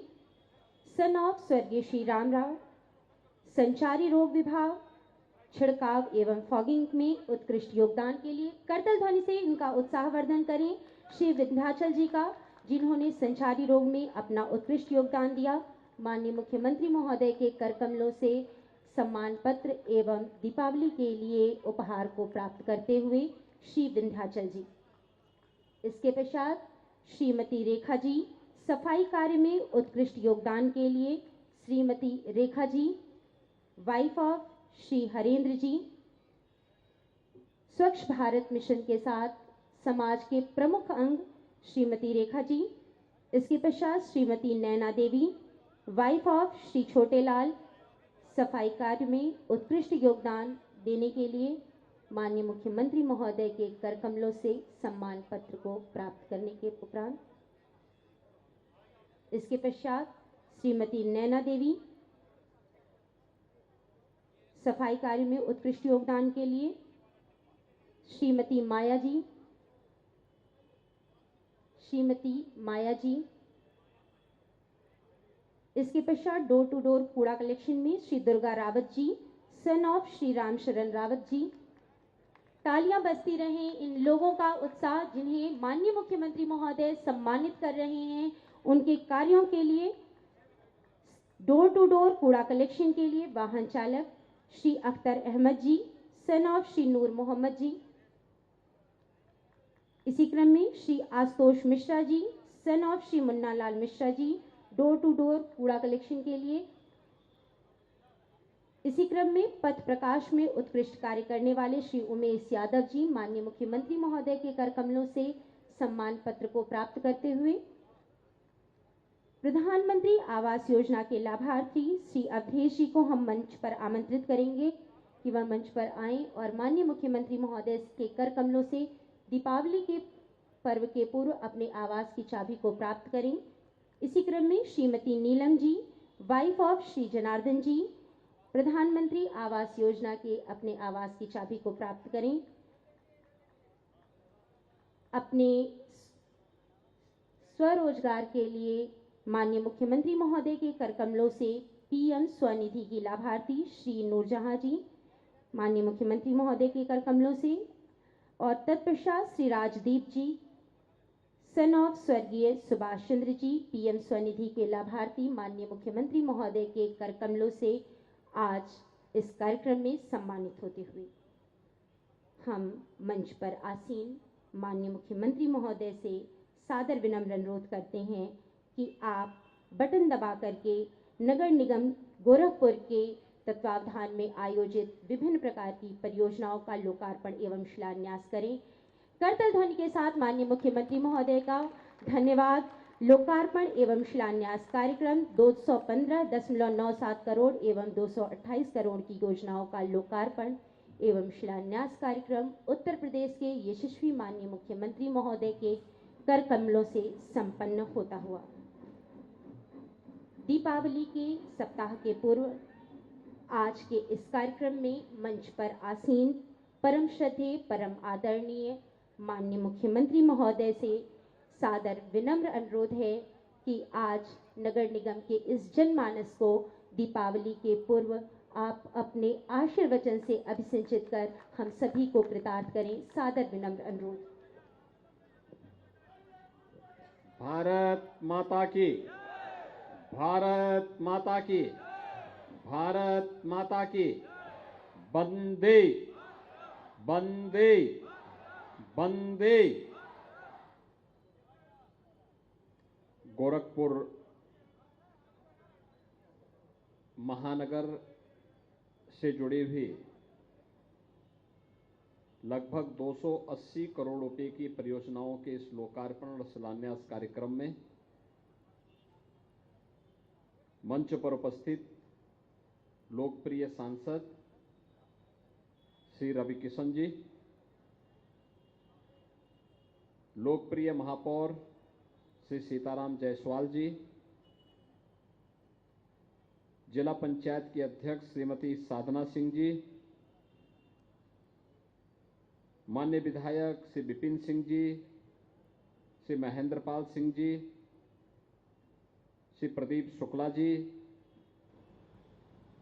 [SPEAKER 2] सन ऑफ स्वर्गीय श्री रामराव, संचारी रोग विभाग, छिड़काव एवं फॉगिंग में उत्कृष्ट योगदान के लिए करतल ध्वनि से इनका उत्साहवर्धन करें। श्री विंध्याचल जी का, जिन्होंने संचारी रोग में अपना उत्कृष्ट योगदान दिया। माननीय मुख्यमंत्री महोदय के कर कमलों से सम्मान पत्र एवं दीपावली के लिए उपहार को प्राप्त करते हुए श्री विंध्याचल जी। इसके पश्चात श्रीमती रेखा जी, सफाई कार्य में उत्कृष्ट योगदान के लिए श्रीमती रेखा जी, वाइफ ऑफ श्री हरेंद्र जी, स्वच्छ भारत मिशन के साथ समाज के प्रमुख अंग श्रीमती रेखा जी। इसके पश्चात श्रीमती नैना देवी, वाइफ ऑफ श्री छोटेलाल, सफाई कार्य में उत्कृष्ट योगदान देने के लिए माननीय मुख्यमंत्री महोदय के कर कमलों से सम्मान पत्र को प्राप्त करने के उपरांत इसके पश्चात श्रीमती नैना देवी, सफाई कार्य में उत्कृष्ट योगदान के लिए श्रीमती माया जी, श्रीमती माया जी। इसके पश्चात डोर टू डोर कूड़ा कलेक्शन में श्री दुर्गा रावत जी, सन ऑफ श्री राम शरण रावत जी। तालियां बजती रहें इन लोगों का उत्साह जिन्हें माननीय मुख्यमंत्री महोदय सम्मानित कर रहे हैं उनके कार्यों के लिए। डोर टू डोर कूड़ा कलेक्शन के लिए वाहन चालक श्री अख्तर अहमद जी, सन ऑफ श्री नूर मोहम्मद जी। इसी क्रम में Shri Ashutosh Mishra ji, son of Shri Munna Lal Mishra ji, door to door कूड़ा कलेक्शन के लिए। इसी क्रम में पथ प्रकाश में उत्कृष्ट कार्य करने वाले श्री उमेश यादव जी माननीय मुख्यमंत्री महोदय के कर कमलों से सम्मान पत्र को प्राप्त करते हुए प्रधानमंत्री आवास योजना के लाभार्थी श्री अवधेश जी को हम मंच पर आमंत्रित करेंगे कि वह मंच पर आएं और माननीय मुख्यमंत्री महोदय के कर कमलों से दीपावली के पर्व के पूर्व अपने आवास की चाबी को प्राप्त करें। इसी क्रम में श्रीमती नीलम जी, वाइफ ऑफ श्री जनार्दन जी, प्रधानमंत्री आवास योजना के अपने आवास की चाबी को प्राप्त करें। अपने स्वरोजगार के लिए माननीय मुख्यमंत्री महोदय के कर कमलों से पीएम स्वनिधि की लाभार्थी श्री नूरजहां जी माननीय मुख्यमंत्री महोदय के कर कमलों से, और तत्पश्चात श्री राजदीप जी, सन ऑफ स्वर्गीय सुभाष चंद्र जी, पीएम स्वनिधि के लाभार्थी माननीय मुख्यमंत्री महोदय के कर कमलों से आज इस कार्यक्रम में सम्मानित होते हुए हम मंच पर आसीन माननीय मुख्यमंत्री महोदय से सादर विनम्र अनुरोध करते हैं कि आप बटन दबा करके नगर निगम गोरखपुर के तत्वावधान में आयोजित विभिन्न प्रकार की परियोजनाओं का लोकार्पण एवं शिलान्यास करें। करतल ध्वनि के साथ माननीय मुख्यमंत्री महोदय का धन्यवाद। लोकार्पण एवं शिलान्यास कार्यक्रम 215.97 करोड़ एवं 228 करोड़ की योजनाओं का लोकार्पण एवं शिलान्यास कार्यक्रम उत्तर प्रदेश के यशस्वी माननीय मुख्यमंत्री महोदय के कर कमलों से संपन्न होता हुआ दीपावली के सप्ताह के पूर्व आज के इस कार्यक्रम में मंच पर आसीन परम श्रद्धेय परम आदरणीय माननीय मुख्यमंत्री महोदय से सादर विनम्र अनुरोध है कि आज नगर निगम के इस जनमानस को दीपावली के पूर्व आप अपने आशीर्वचन से अभिसिंचित कर हम सभी को कृतार्थ करें। सादर विनम्र अनुरोध।
[SPEAKER 7] भारत माता की, भारत माता की, भारत माता की। वंदे वंदे वंदे। गोरखपुर महानगर से जुड़ी हुई लगभग 280 करोड़ रुपए की परियोजनाओं के इस लोकार्पण और शिलान्यास कार्यक्रम में मंच पर उपस्थित लोकप्रिय सांसद श्री रवि किशन जी, लोकप्रिय महापौर श्री सीताराम जायसवाल जी, जिला पंचायत की अध्यक्ष श्रीमती साधना सिंह जी, माननीय विधायक श्री विपिन सिंह जी, श्री महेंद्रपाल सिंह जी, श्री प्रदीप शुक्ला जी,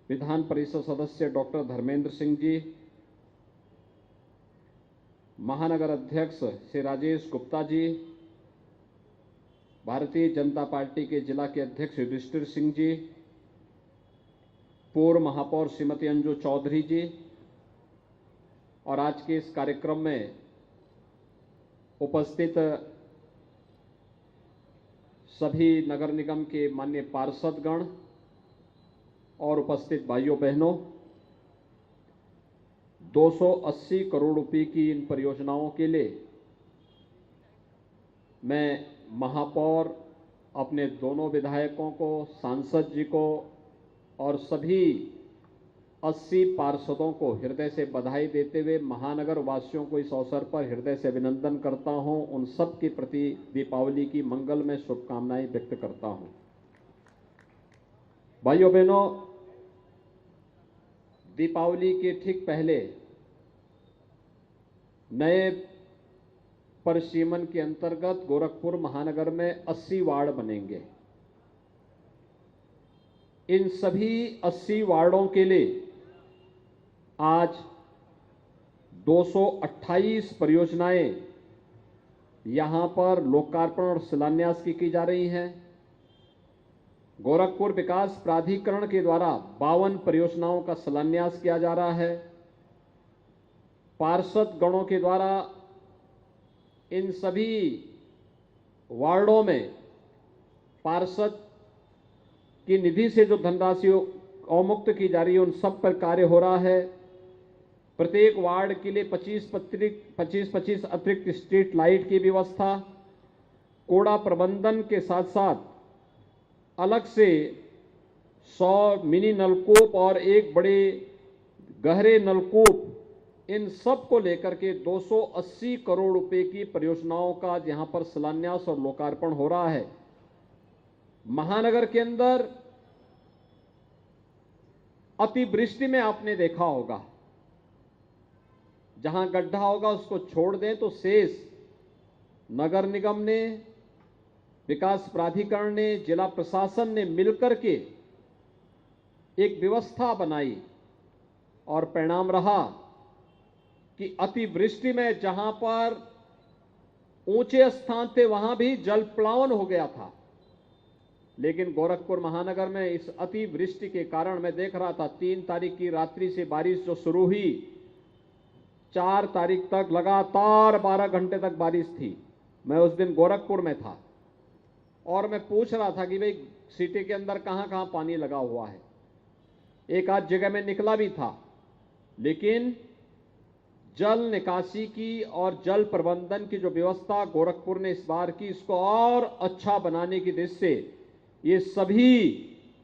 [SPEAKER 7] विधान परिषद सदस्य डॉक्टर धर्मेंद्र सिंह जी, महानगर अध्यक्ष श्री राजेश गुप्ता जी, भारतीय जनता पार्टी के जिला के अध्यक्ष युधिष्ठिर सिंह जी, पूर्व महापौर श्रीमती अंजू चौधरी जी, और आज के इस कार्यक्रम में उपस्थित सभी नगर निगम के माननीय पार्षदगण और उपस्थित भाइयों बहनों, 280 करोड़ रुपए की इन परियोजनाओं के लिए मैं महापौर, अपने दोनों विधायकों को, सांसद जी को और सभी 80 पार्षदों को हृदय से बधाई देते हुए महानगर वासियों को इस अवसर पर हृदय से अभिनंदन करता हूं। उन सब के प्रति दीपावली की मंगलमय शुभकामनाएं व्यक्त करता हूं। भाइयों बहनों, दीपावली के ठीक पहले नए परिसीमन के अंतर्गत गोरखपुर महानगर में 80 वार्ड बनेंगे। इन सभी 80 वार्डों के लिए आज 228 परियोजनाएं यहां पर लोकार्पण और शिलान्यास की जा रही हैं। गोरखपुर विकास प्राधिकरण के द्वारा 52 परियोजनाओं का शिलान्यास किया जा रहा है। पार्षद गणों के द्वारा इन सभी वार्डों में पार्षद की निधि से जो धनराशि अवमुक्त की जा रही है, उन सब पर कार्य हो रहा है। प्रत्येक वार्ड के लिए 25 अतिरिक्त स्ट्रीट लाइट की व्यवस्था, कूड़ा प्रबंधन के साथ साथ अलग से 100 मिनी नलकूप और एक बड़े गहरे नलकूप, इन सब को लेकर के 280 करोड़ रुपए की परियोजनाओं का यहां पर शिलान्यास और लोकार्पण हो रहा है। महानगर के अंदर अतिवृष्टि में आपने देखा होगा, जहां गड्ढा होगा उसको छोड़ दें तो शेष नगर निगम ने, विकास प्राधिकरण ने, जिला प्रशासन ने मिलकर के एक व्यवस्था बनाई और परिणाम रहा कि अतिवृष्टि में जहां पर ऊंचे स्थान थे वहां भी जल प्लावन हो गया था। लेकिन गोरखपुर महानगर में इस अतिवृष्टि के कारण मैं देख रहा था 3 तारीख की रात्रि से बारिश जो शुरू हुई, 4 तारीख तक लगातार 12 घंटे तक बारिश थी। मैं उस दिन गोरखपुर में था और मैं पूछ रहा था कि भाई सिटी के अंदर कहां कहां पानी लगा हुआ है। एक आध जगह में निकला भी था, लेकिन जल निकासी की और जल प्रबंधन की जो व्यवस्था गोरखपुर ने इस बार की, इसको और अच्छा बनाने की दृष्टि से ये सभी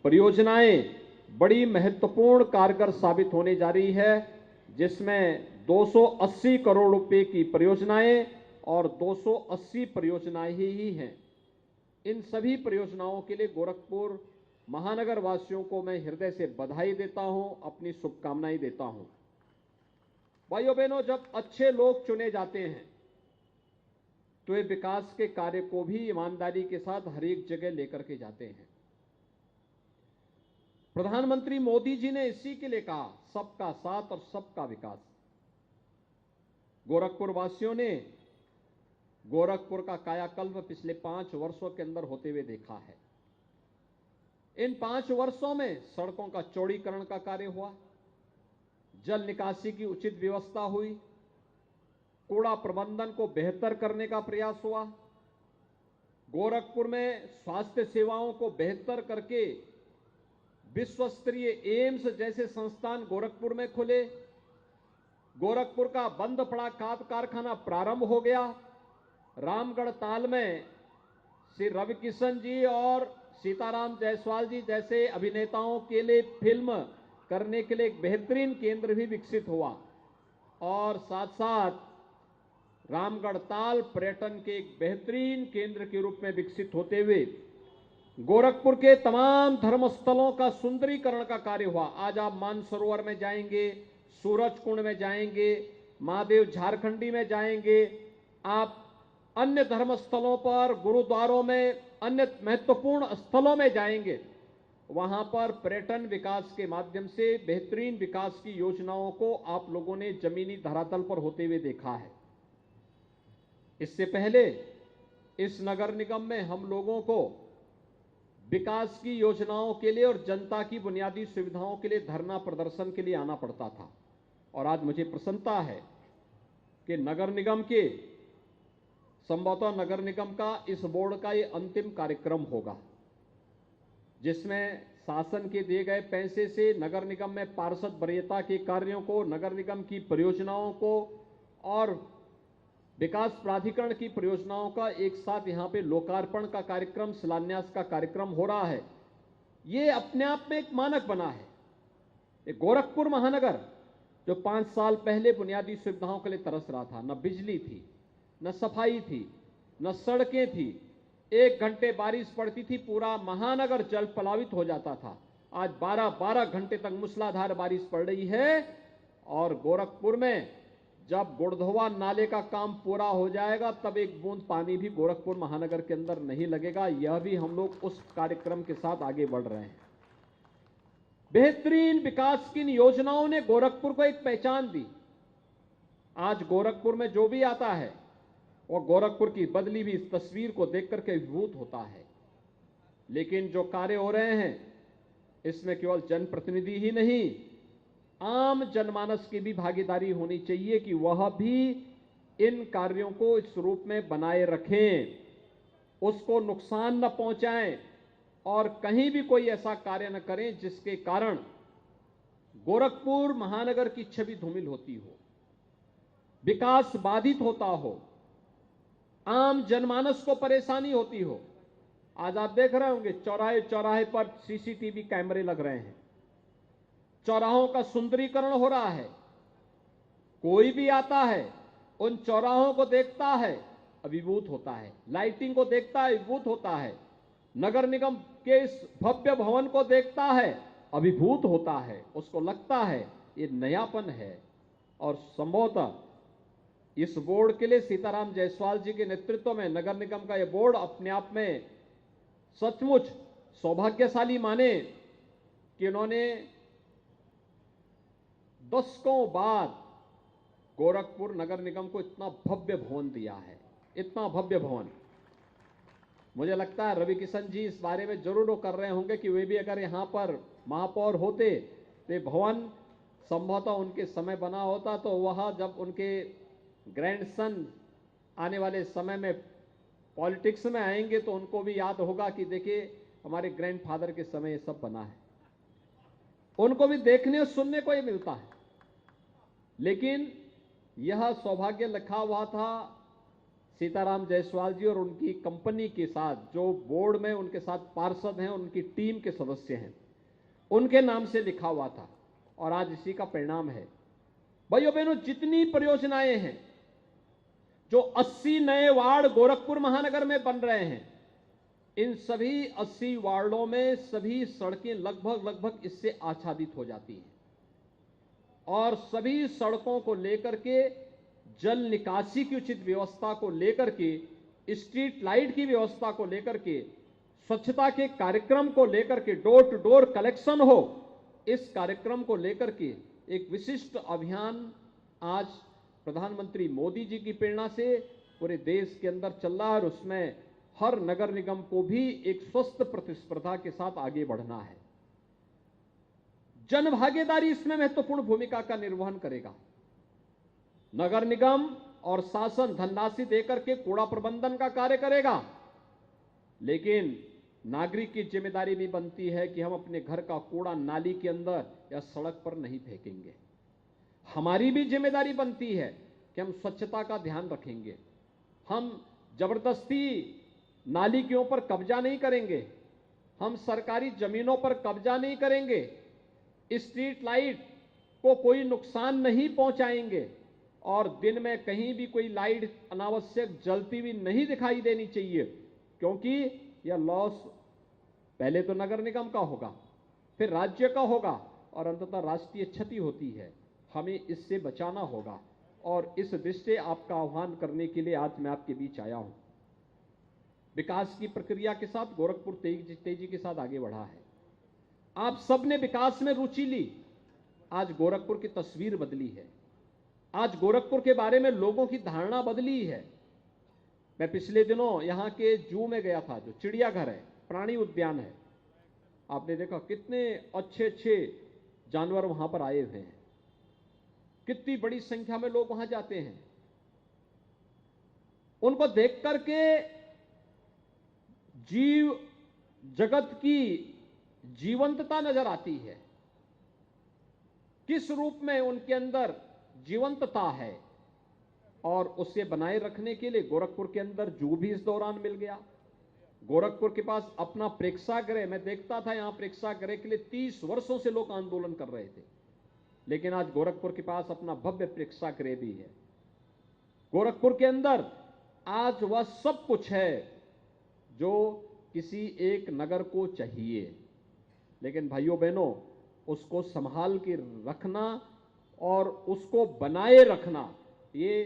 [SPEAKER 7] परियोजनाएं बड़ी महत्वपूर्ण कारगर साबित होने जा रही है, जिसमें 280 करोड़ रुपए की परियोजनाएं और 280 परियोजनाएं ही हैं। इन सभी परियोजनाओं के लिए गोरखपुर महानगर वासियों को मैं हृदय से बधाई देता हूं, अपनी शुभकामनाएं देता हूं। भाइयों बहनों, जब अच्छे लोग चुने जाते हैं तो ये विकास के कार्य को भी ईमानदारी के साथ हर एक जगह लेकर के जाते हैं। प्रधानमंत्री मोदी जी ने इसी के लिए कहा, सबका साथ और सबका विकास। गोरखपुर वासियों ने गोरखपुर का कायाकल्प पिछले 5 वर्षों के अंदर होते हुए देखा है। इन 5 वर्षों में सड़कों का चौड़ीकरण का कार्य हुआ, जल निकासी की उचित व्यवस्था हुई, कूड़ा प्रबंधन को बेहतर करने का प्रयास हुआ, गोरखपुर में स्वास्थ्य सेवाओं को बेहतर करके विश्व स्तरीय एम्स जैसे संस्थान गोरखपुर में खुले, गोरखपुर का बंद पड़ा खाद कारखाना प्रारंभ हो गया, रामगढ़ ताल में श्री रवि किशन जी और सीताराम जायसवाल जी जैसे अभिनेताओं के लिए फिल्म करने के लिए एक बेहतरीन केंद्र भी विकसित हुआ, और साथ साथ रामगढ़ ताल पर्यटन के एक बेहतरीन केंद्र के रूप में विकसित होते हुए गोरखपुर के तमाम धर्मस्थलों का सुंदरीकरण का कार्य हुआ। आज आप मानसरोवर में जाएंगे, सूरज कुंड में जाएंगे, महादेव झारखंडी में जाएंगे, आप अन्य धर्मस्थलों पर, गुरुद्वारों में, अन्य महत्वपूर्ण स्थलों में जाएंगे, वहां पर पर्यटन विकास के माध्यम से बेहतरीन विकास की योजनाओं को आप लोगों ने जमीनी धरातल पर होते हुए देखा है। इससे पहले इस नगर निगम में हम लोगों को विकास की योजनाओं के लिए और जनता की बुनियादी सुविधाओं के लिए धरना प्रदर्शन के लिए आना पड़ता था, और आज मुझे प्रसन्नता है कि नगर निगम के संभवतः नगर निगम का इस बोर्ड का ये अंतिम कार्यक्रम होगा, जिसमें शासन के दिए गए पैसे से नगर निगम में पार्षद वरीयता के कार्यों को, नगर निगम की परियोजनाओं को और विकास प्राधिकरण की परियोजनाओं का एक साथ यहां पे लोकार्पण का कार्यक्रम, शिलान्यास का कार्यक्रम हो रहा है। ये अपने आप में एक मानक बना है। ये गोरखपुर महानगर जो 5 साल पहले बुनियादी सुविधाओं के लिए तरस रहा था, न बिजली थी, न सफाई थी, न सड़कें थी, 1 घंटे बारिश पड़ती थी पूरा महानगर जल प्लावित हो जाता था। आज 12-12 घंटे तक मूसलाधार बारिश पड़ रही है, और गोरखपुर में जब गुड़धोवा नाले का काम पूरा हो जाएगा तब एक बूंद पानी भी गोरखपुर महानगर के अंदर नहीं लगेगा। यह भी हम लोग उस कार्यक्रम के साथ आगे बढ़ रहे हैं। बेहतरीन विकास की इन योजनाओं ने गोरखपुर को एक पहचान दी। आज गोरखपुर में जो भी आता है वो गोरखपुर की बदली हुई इस तस्वीर को देख करके विभूत होता है। लेकिन जो कार्य हो रहे हैं इसमें केवल जनप्रतिनिधि ही नहीं, आम जनमानस की भी भागीदारी होनी चाहिए कि वह भी इन कार्यों को इस रूप में बनाए रखें, उसको नुकसान न पहुंचाएं और कहीं भी कोई ऐसा कार्य न करें जिसके कारण गोरखपुर महानगर की छवि धूमिल होती हो, विकास बाधित होता हो, आम जनमानस को परेशानी होती हो। आज आप देख रहे होंगे चौराहे चौराहे पर सीसीटीवी कैमरे लग रहे हैं, चौराहों का सुंदरीकरण हो रहा है। कोई भी आता है उन चौराहों को देखता है, अभिभूत होता है, लाइटिंग को देखता है, अभिभूत होता है, नगर निगम के इस भव्य भवन को देखता है, अभिभूत होता है, उसको लगता है ये नयापन है। और संभवतः इस बोर्ड के लिए सीताराम जायसवाल जी के नेतृत्व में नगर निगम का यह बोर्ड अपने आप में सचमुच सौभाग्यशाली माने कि उन्होंने दशकों बाद गोरखपुर नगर निगम को इतना भव्य भवन दिया है, इतना भव्य भवन। मुझे लगता है रवि किशन जी इस बारे में जरूर वो कर रहे होंगे कि वे भी अगर यहां पर महापौर होते तो भवन संभवतः उनके समय बना होता, तो वह जब उनके ग्रैंडसन आने वाले समय में पॉलिटिक्स में आएंगे तो उनको भी याद होगा कि देखिए हमारे ग्रैंडफादर के समय ये सब बना है, उनको भी देखने और सुनने को ही मिलता है। लेकिन यह सौभाग्य लिखा हुआ था सीताराम जायसवाल जी और उनकी कंपनी के साथ, जो बोर्ड में उनके साथ पार्षद हैं, उनकी टीम के सदस्य हैं, उनके नाम से लिखा हुआ था और आज इसी का परिणाम है। भाइयों बहनों, जितनी परियोजनाएं हैं, जो 80 नए वार्ड गोरखपुर महानगर में बन रहे हैं, इन सभी 80 वार्डों में सभी सड़कें लगभग इससे आच्छादित हो जाती हैं और सभी सड़कों को लेकर के, जल निकासी की उचित व्यवस्था को लेकर के, स्ट्रीट लाइट की व्यवस्था को लेकर के, स्वच्छता के कार्यक्रम को लेकर के, डोर टू डोर कलेक्शन हो, इस कार्यक्रम को लेकर के एक विशिष्ट अभियान आज प्रधानमंत्री मोदी जी की प्रेरणा से पूरे देश के अंदर चल रहा है और उसमें हर नगर निगम को भी एक स्वस्थ प्रतिस्पर्धा के साथ आगे बढ़ना है। जन भागीदारी इसमें महत्वपूर्ण भूमिका का निर्वहन करेगा। नगर निगम और शासन धनराशि देकर के कूड़ा प्रबंधन का कार्य करेगा, लेकिन नागरिक की जिम्मेदारी भी बनती है कि हम अपने घर का कूड़ा नाली के अंदर या सड़क पर नहीं फेंकेंगे। हमारी भी जिम्मेदारी बनती है कि हम स्वच्छता का ध्यान रखेंगे। हम जबरदस्ती नाली के ऊपर कब्जा नहीं करेंगे, हम सरकारी जमीनों पर कब्जा नहीं करेंगे, स्ट्रीट लाइट को कोई नुकसान नहीं पहुंचाएंगे और दिन में कहीं भी कोई लाइट अनावश्यक जलती हुई नहीं दिखाई देनी चाहिए, क्योंकि यह लॉस पहले तो नगर निगम का होगा, फिर राज्य का होगा और अंततः राष्ट्रीय क्षति होती है। हमें इससे बचाना होगा और इस दृष्टि से आपका आह्वान करने के लिए आज मैं आपके बीच आया हूं। विकास की प्रक्रिया के साथ गोरखपुर तेजी के साथ आगे बढ़ा है। आप सबने विकास में रुचि ली, आज गोरखपुर की तस्वीर बदली है, आज गोरखपुर के बारे में लोगों की धारणा बदली है। मैं पिछले दिनों यहां के जू में गया था, जो चिड़ियाघर है, प्राणी उद्यान है। आपने देखा कितने अच्छे अच्छे जानवर वहां पर आए हुए हैं, कितनी बड़ी संख्या में लोग वहां जाते हैं। उनको देख करके जीव जगत की जीवंतता नजर आती है, किस रूप में उनके अंदर जीवंतता है, और उसे बनाए रखने के लिए गोरखपुर के अंदर जू भी इस दौरान मिल गया। गोरखपुर के पास अपना प्रेक्षागृह, मैं देखता था यहां प्रेक्षागृह के लिए 30 वर्षों से लोग आंदोलन कर रहे थे, लेकिन आज गोरखपुर के पास अपना भव्य प्रेक्षागृह भी है। गोरखपुर के अंदर आज वह सब कुछ है जो किसी एक नगर को चाहिए, लेकिन भाइयों बहनों, उसको संभाल के रखना और उसको बनाए रखना, ये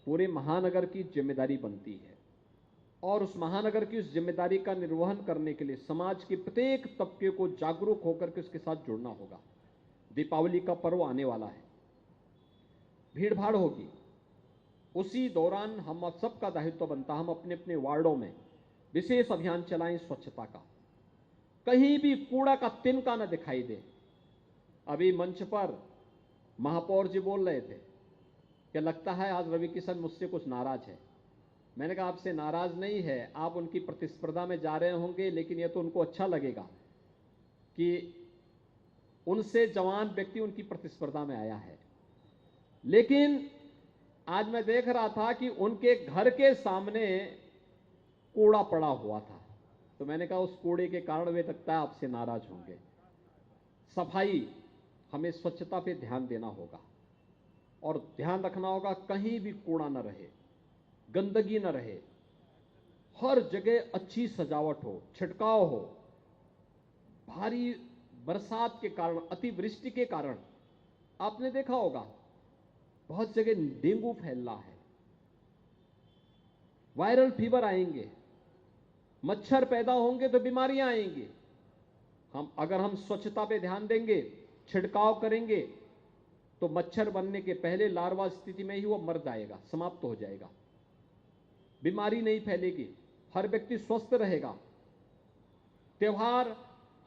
[SPEAKER 7] पूरे महानगर की जिम्मेदारी बनती है। और उस महानगर की उस जिम्मेदारी का निर्वहन करने के लिए समाज के प्रत्येक तबके को जागरूक होकर के उसके साथ जुड़ना होगा। दीपावली का पर्व आने वाला है, भीड़ भाड़ होगी, उसी दौरान हम सबका दायित्व बनता है हम अपने अपने वार्डों में विशेष अभियान चलाएं स्वच्छता का, कहीं भी कूड़ा का तिनका न दिखाई दे। अभी मंच पर महापौर जी बोल रहे थे कि लगता है आज रवि किशन मुझसे कुछ नाराज है। मैंने कहा आपसे नाराज नहीं है, आप उनकी प्रतिस्पर्धा में जा रहे होंगे, लेकिन यह तो उनको अच्छा लगेगा कि उनसे जवान व्यक्ति उनकी प्रतिस्पर्धा में आया है। लेकिन आज मैं देख रहा था कि उनके घर के सामने कूड़ा पड़ा हुआ था, तो मैंने कहा उस कूड़े के कारण वे लगता है आपसे नाराज होंगे। सफाई, हमें स्वच्छता पे ध्यान देना होगा और ध्यान रखना होगा कहीं भी कूड़ा न रहे, गंदगी न रहे, हर जगह अच्छी सजावट हो, छिड़काव हो। भारी बरसात के कारण, अतिवृष्टि के कारण आपने देखा होगा बहुत जगह डेंगू फैल रहा है, वायरल फीवर आएंगे, मच्छर पैदा होंगे तो बीमारियां आएंगी। अगर हम स्वच्छता पे ध्यान देंगे, छिड़काव करेंगे, तो मच्छर बनने के पहले लार्वा स्थिति में ही वो मर जाएगा, समाप्त हो जाएगा, बीमारी नहीं फैलेगी, हर व्यक्ति स्वस्थ रहेगा। त्योहार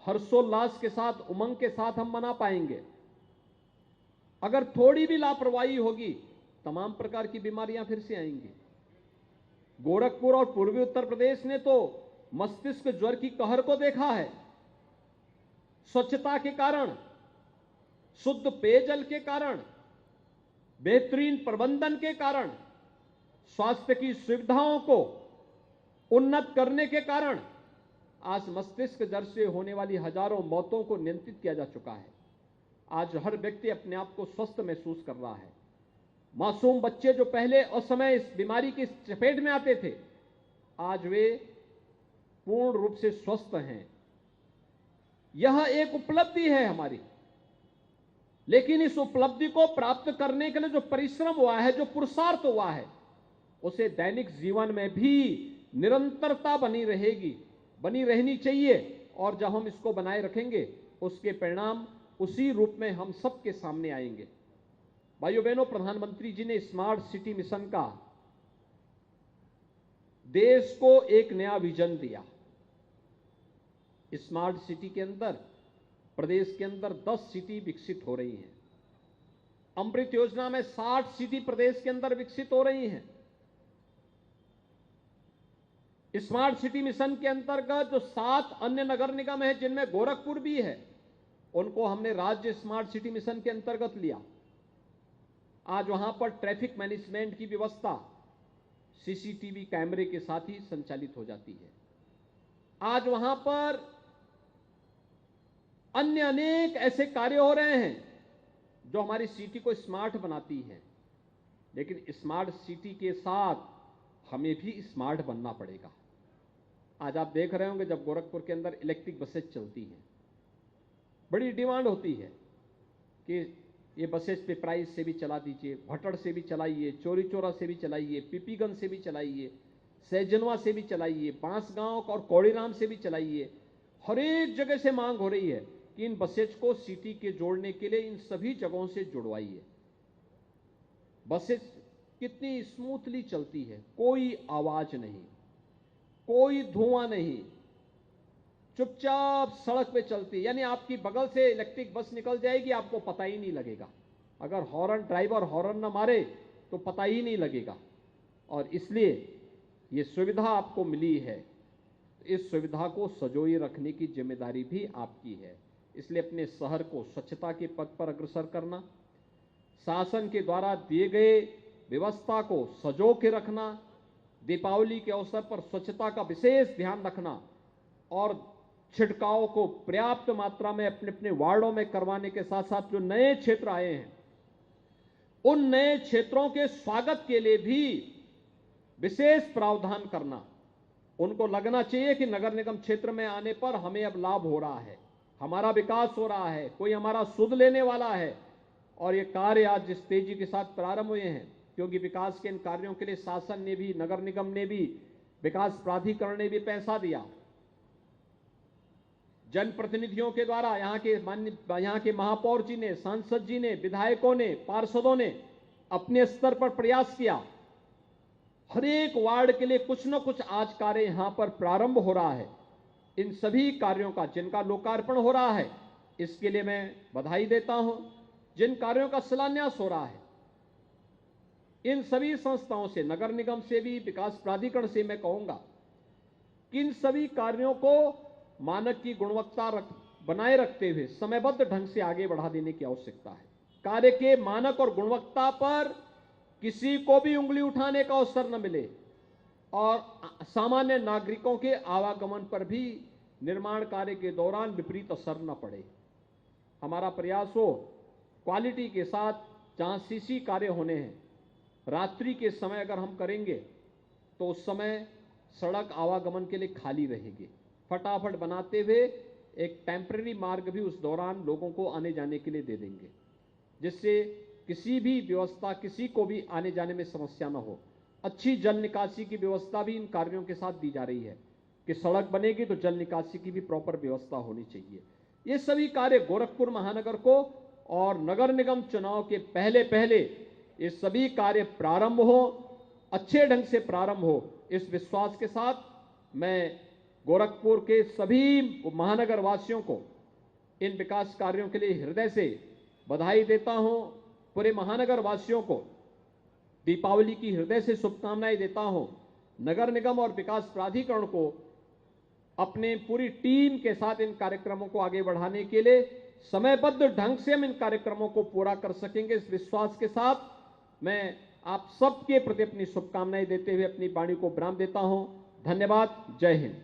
[SPEAKER 7] हर्षोल्लास के साथ, उमंग के साथ हम मना पाएंगे। अगर थोड़ी भी लापरवाही होगी, तमाम प्रकार की बीमारियां फिर से आएंगी। गोरखपुर और पूर्वी उत्तर प्रदेश ने तो मस्तिष्क ज्वर की कहर को देखा है। स्वच्छता के कारण, शुद्ध पेयजल के कारण, बेहतरीन प्रबंधन के कारण, स्वास्थ्य की सुविधाओं को उन्नत करने के कारण आज मस्तिष्क ज्वर से होने वाली हजारों मौतों को नियंत्रित किया जा चुका है। आज हर व्यक्ति अपने आप को स्वस्थ महसूस कर रहा है। मासूम बच्चे जो पहले असमय इस बीमारी की चपेट में आते थे, आज वे पूर्ण रूप से स्वस्थ हैं। यह एक उपलब्धि है हमारी, लेकिन इस उपलब्धि को प्राप्त करने के लिए जो परिश्रम हुआ है, जो पुरुषार्थ हुआ है, उसे दैनिक जीवन में भी निरंतरता बनी रहनी चाहिए। और जब हम इसको बनाए रखेंगे, उसके परिणाम उसी रूप में हम सबके सामने आएंगे। भाइयों बहनों, प्रधानमंत्री जी ने स्मार्ट सिटी मिशन का देश को एक नया विजन दिया। स्मार्ट सिटी के अंदर, प्रदेश के अंदर 10 सिटी विकसित हो रही हैं। अमृत योजना में 60 सिटी प्रदेश के अंदर विकसित हो रही हैं। स्मार्ट सिटी मिशन के अंतर्गत जो 7 अन्य नगर निगम है, जिनमें गोरखपुर भी है, उनको हमने राज्य स्मार्ट सिटी मिशन के अंतर्गत लिया। आज वहां पर ट्रैफिक मैनेजमेंट की व्यवस्था सीसीटीवी कैमरे के साथ ही संचालित हो जाती है। आज वहां पर अन्य अनेक ऐसे कार्य हो रहे हैं जो हमारी सिटी को स्मार्ट बनाती है। लेकिन स्मार्ट सिटी के साथ हमें भी स्मार्ट बनना पड़ेगा। आज आप देख रहे होंगे जब गोरखपुर के अंदर इलेक्ट्रिक बसेज चलती हैं, बड़ी डिमांड होती है कि ये बसेज पे प्राइस से भी चला दीजिए, भटड़ से भी चलाइए, चोरी चोरा से भी चलाइए, पीपीगंज से भी चलाइए, सैजनवा से भी चलाइए, बांसगांव और कौड़ीराम से भी चलाइए। हर एक जगह से मांग हो रही है कि इन बसेज को सिटी के जोड़ने के लिए इन सभी जगहों से जुड़वाइए। बसेज कितनी स्मूथली चलती है, कोई आवाज नहीं, कोई धुआं नहीं, चुपचाप सड़क पे चलती, यानी आपकी बगल से इलेक्ट्रिक बस निकल जाएगी, आपको पता ही नहीं लगेगा। अगर हॉर्न, ड्राइवर हॉर्न न मारे तो पता ही नहीं लगेगा। और इसलिए ये सुविधा आपको मिली है, इस सुविधा को सजोए रखने की जिम्मेदारी भी आपकी है। इसलिए अपने शहर को स्वच्छता के पथ पर अग्रसर करना, शासन के द्वारा दिए गए व्यवस्था को सजो के रखना, दीपावली के अवसर पर स्वच्छता का विशेष ध्यान रखना और छिड़काव को पर्याप्त मात्रा में अपने अपने वार्डों में करवाने के साथ साथ जो नए क्षेत्र आए हैं, उन नए क्षेत्रों के स्वागत के लिए भी विशेष प्रावधान करना। उनको लगना चाहिए कि नगर निगम क्षेत्र में आने पर हमें अब लाभ हो रहा है, हमारा विकास हो रहा है, कोई हमारा सुध लेने वाला है। और ये कार्य आज जिस तेजी के साथ प्रारंभ हुए हैं, क्योंकि विकास के इन कार्यों के लिए शासन ने भी, नगर निगम ने भी, विकास प्राधिकरण ने भी पैसा दिया। जनप्रतिनिधियों के द्वारा यहाँ के महापौर जी ने, सांसद जी ने, विधायकों ने, पार्षदों ने अपने स्तर पर प्रयास किया हर एक वार्ड के लिए कुछ न कुछ आज कार्य यहां पर प्रारंभ हो रहा है। इन सभी कार्यों का जिनका लोकार्पण हो रहा है, इसके लिए मैं बधाई देता हूं। जिन कार्यों का शिलान्यास हो रहा है, इन सभी संस्थाओं से, नगर निगम से भी, विकास प्राधिकरण से मैं कहूंगा कि इन सभी कार्यों को मानक की गुणवत्ता बनाए रखते हुए समयबद्ध ढंग से आगे बढ़ा देने की आवश्यकता है। कार्य के मानक और गुणवत्ता पर किसी को भी उंगली उठाने का अवसर न मिले और सामान्य नागरिकों के आवागमन पर भी निर्माण कार्य के दौरान विपरीत असर न पड़े। हमारा प्रयास हो क्वालिटी के साथ, जहां सीसी कार्य होने हैं, रात्रि के समय अगर हम करेंगे तो उस समय सड़क आवागमन के लिए खाली रहेगी। फटाफट बनाते हुए एक टेम्परेरी मार्ग भी उस दौरान लोगों को आने जाने के लिए दे देंगे, जिससे किसी भी व्यवस्था, किसी को भी आने जाने में समस्या न हो। अच्छी जल निकासी की व्यवस्था भी इन कार्यों के साथ दी जा रही है कि सड़क बनेगी तो जल निकासी की भी प्रॉपर व्यवस्था होनी चाहिए। ये सभी कार्य गोरखपुर महानगर को और नगर निगम चुनाव के पहले पहले ये सभी कार्य प्रारंभ हो, अच्छे ढंग से प्रारंभ हो, इस विश्वास के साथ मैं गोरखपुर के सभी महानगर वासियों को इन विकास कार्यों के लिए हृदय से बधाई देता हूं। पूरे महानगर वासियों को दीपावली की हृदय से शुभकामनाएं देता हूं। नगर निगम और विकास प्राधिकरण को अपने पूरी टीम के साथ इन कार्यक्रमों को आगे बढ़ाने के लिए समयबद्ध ढंग से हम इन कार्यक्रमों को पूरा कर सकेंगे, इस विश्वास के साथ मैं आप सबके प्रति अपनी शुभकामनाएं देते हुए अपनी वाणी को विराम देता हूं। धन्यवाद। जय हिंद।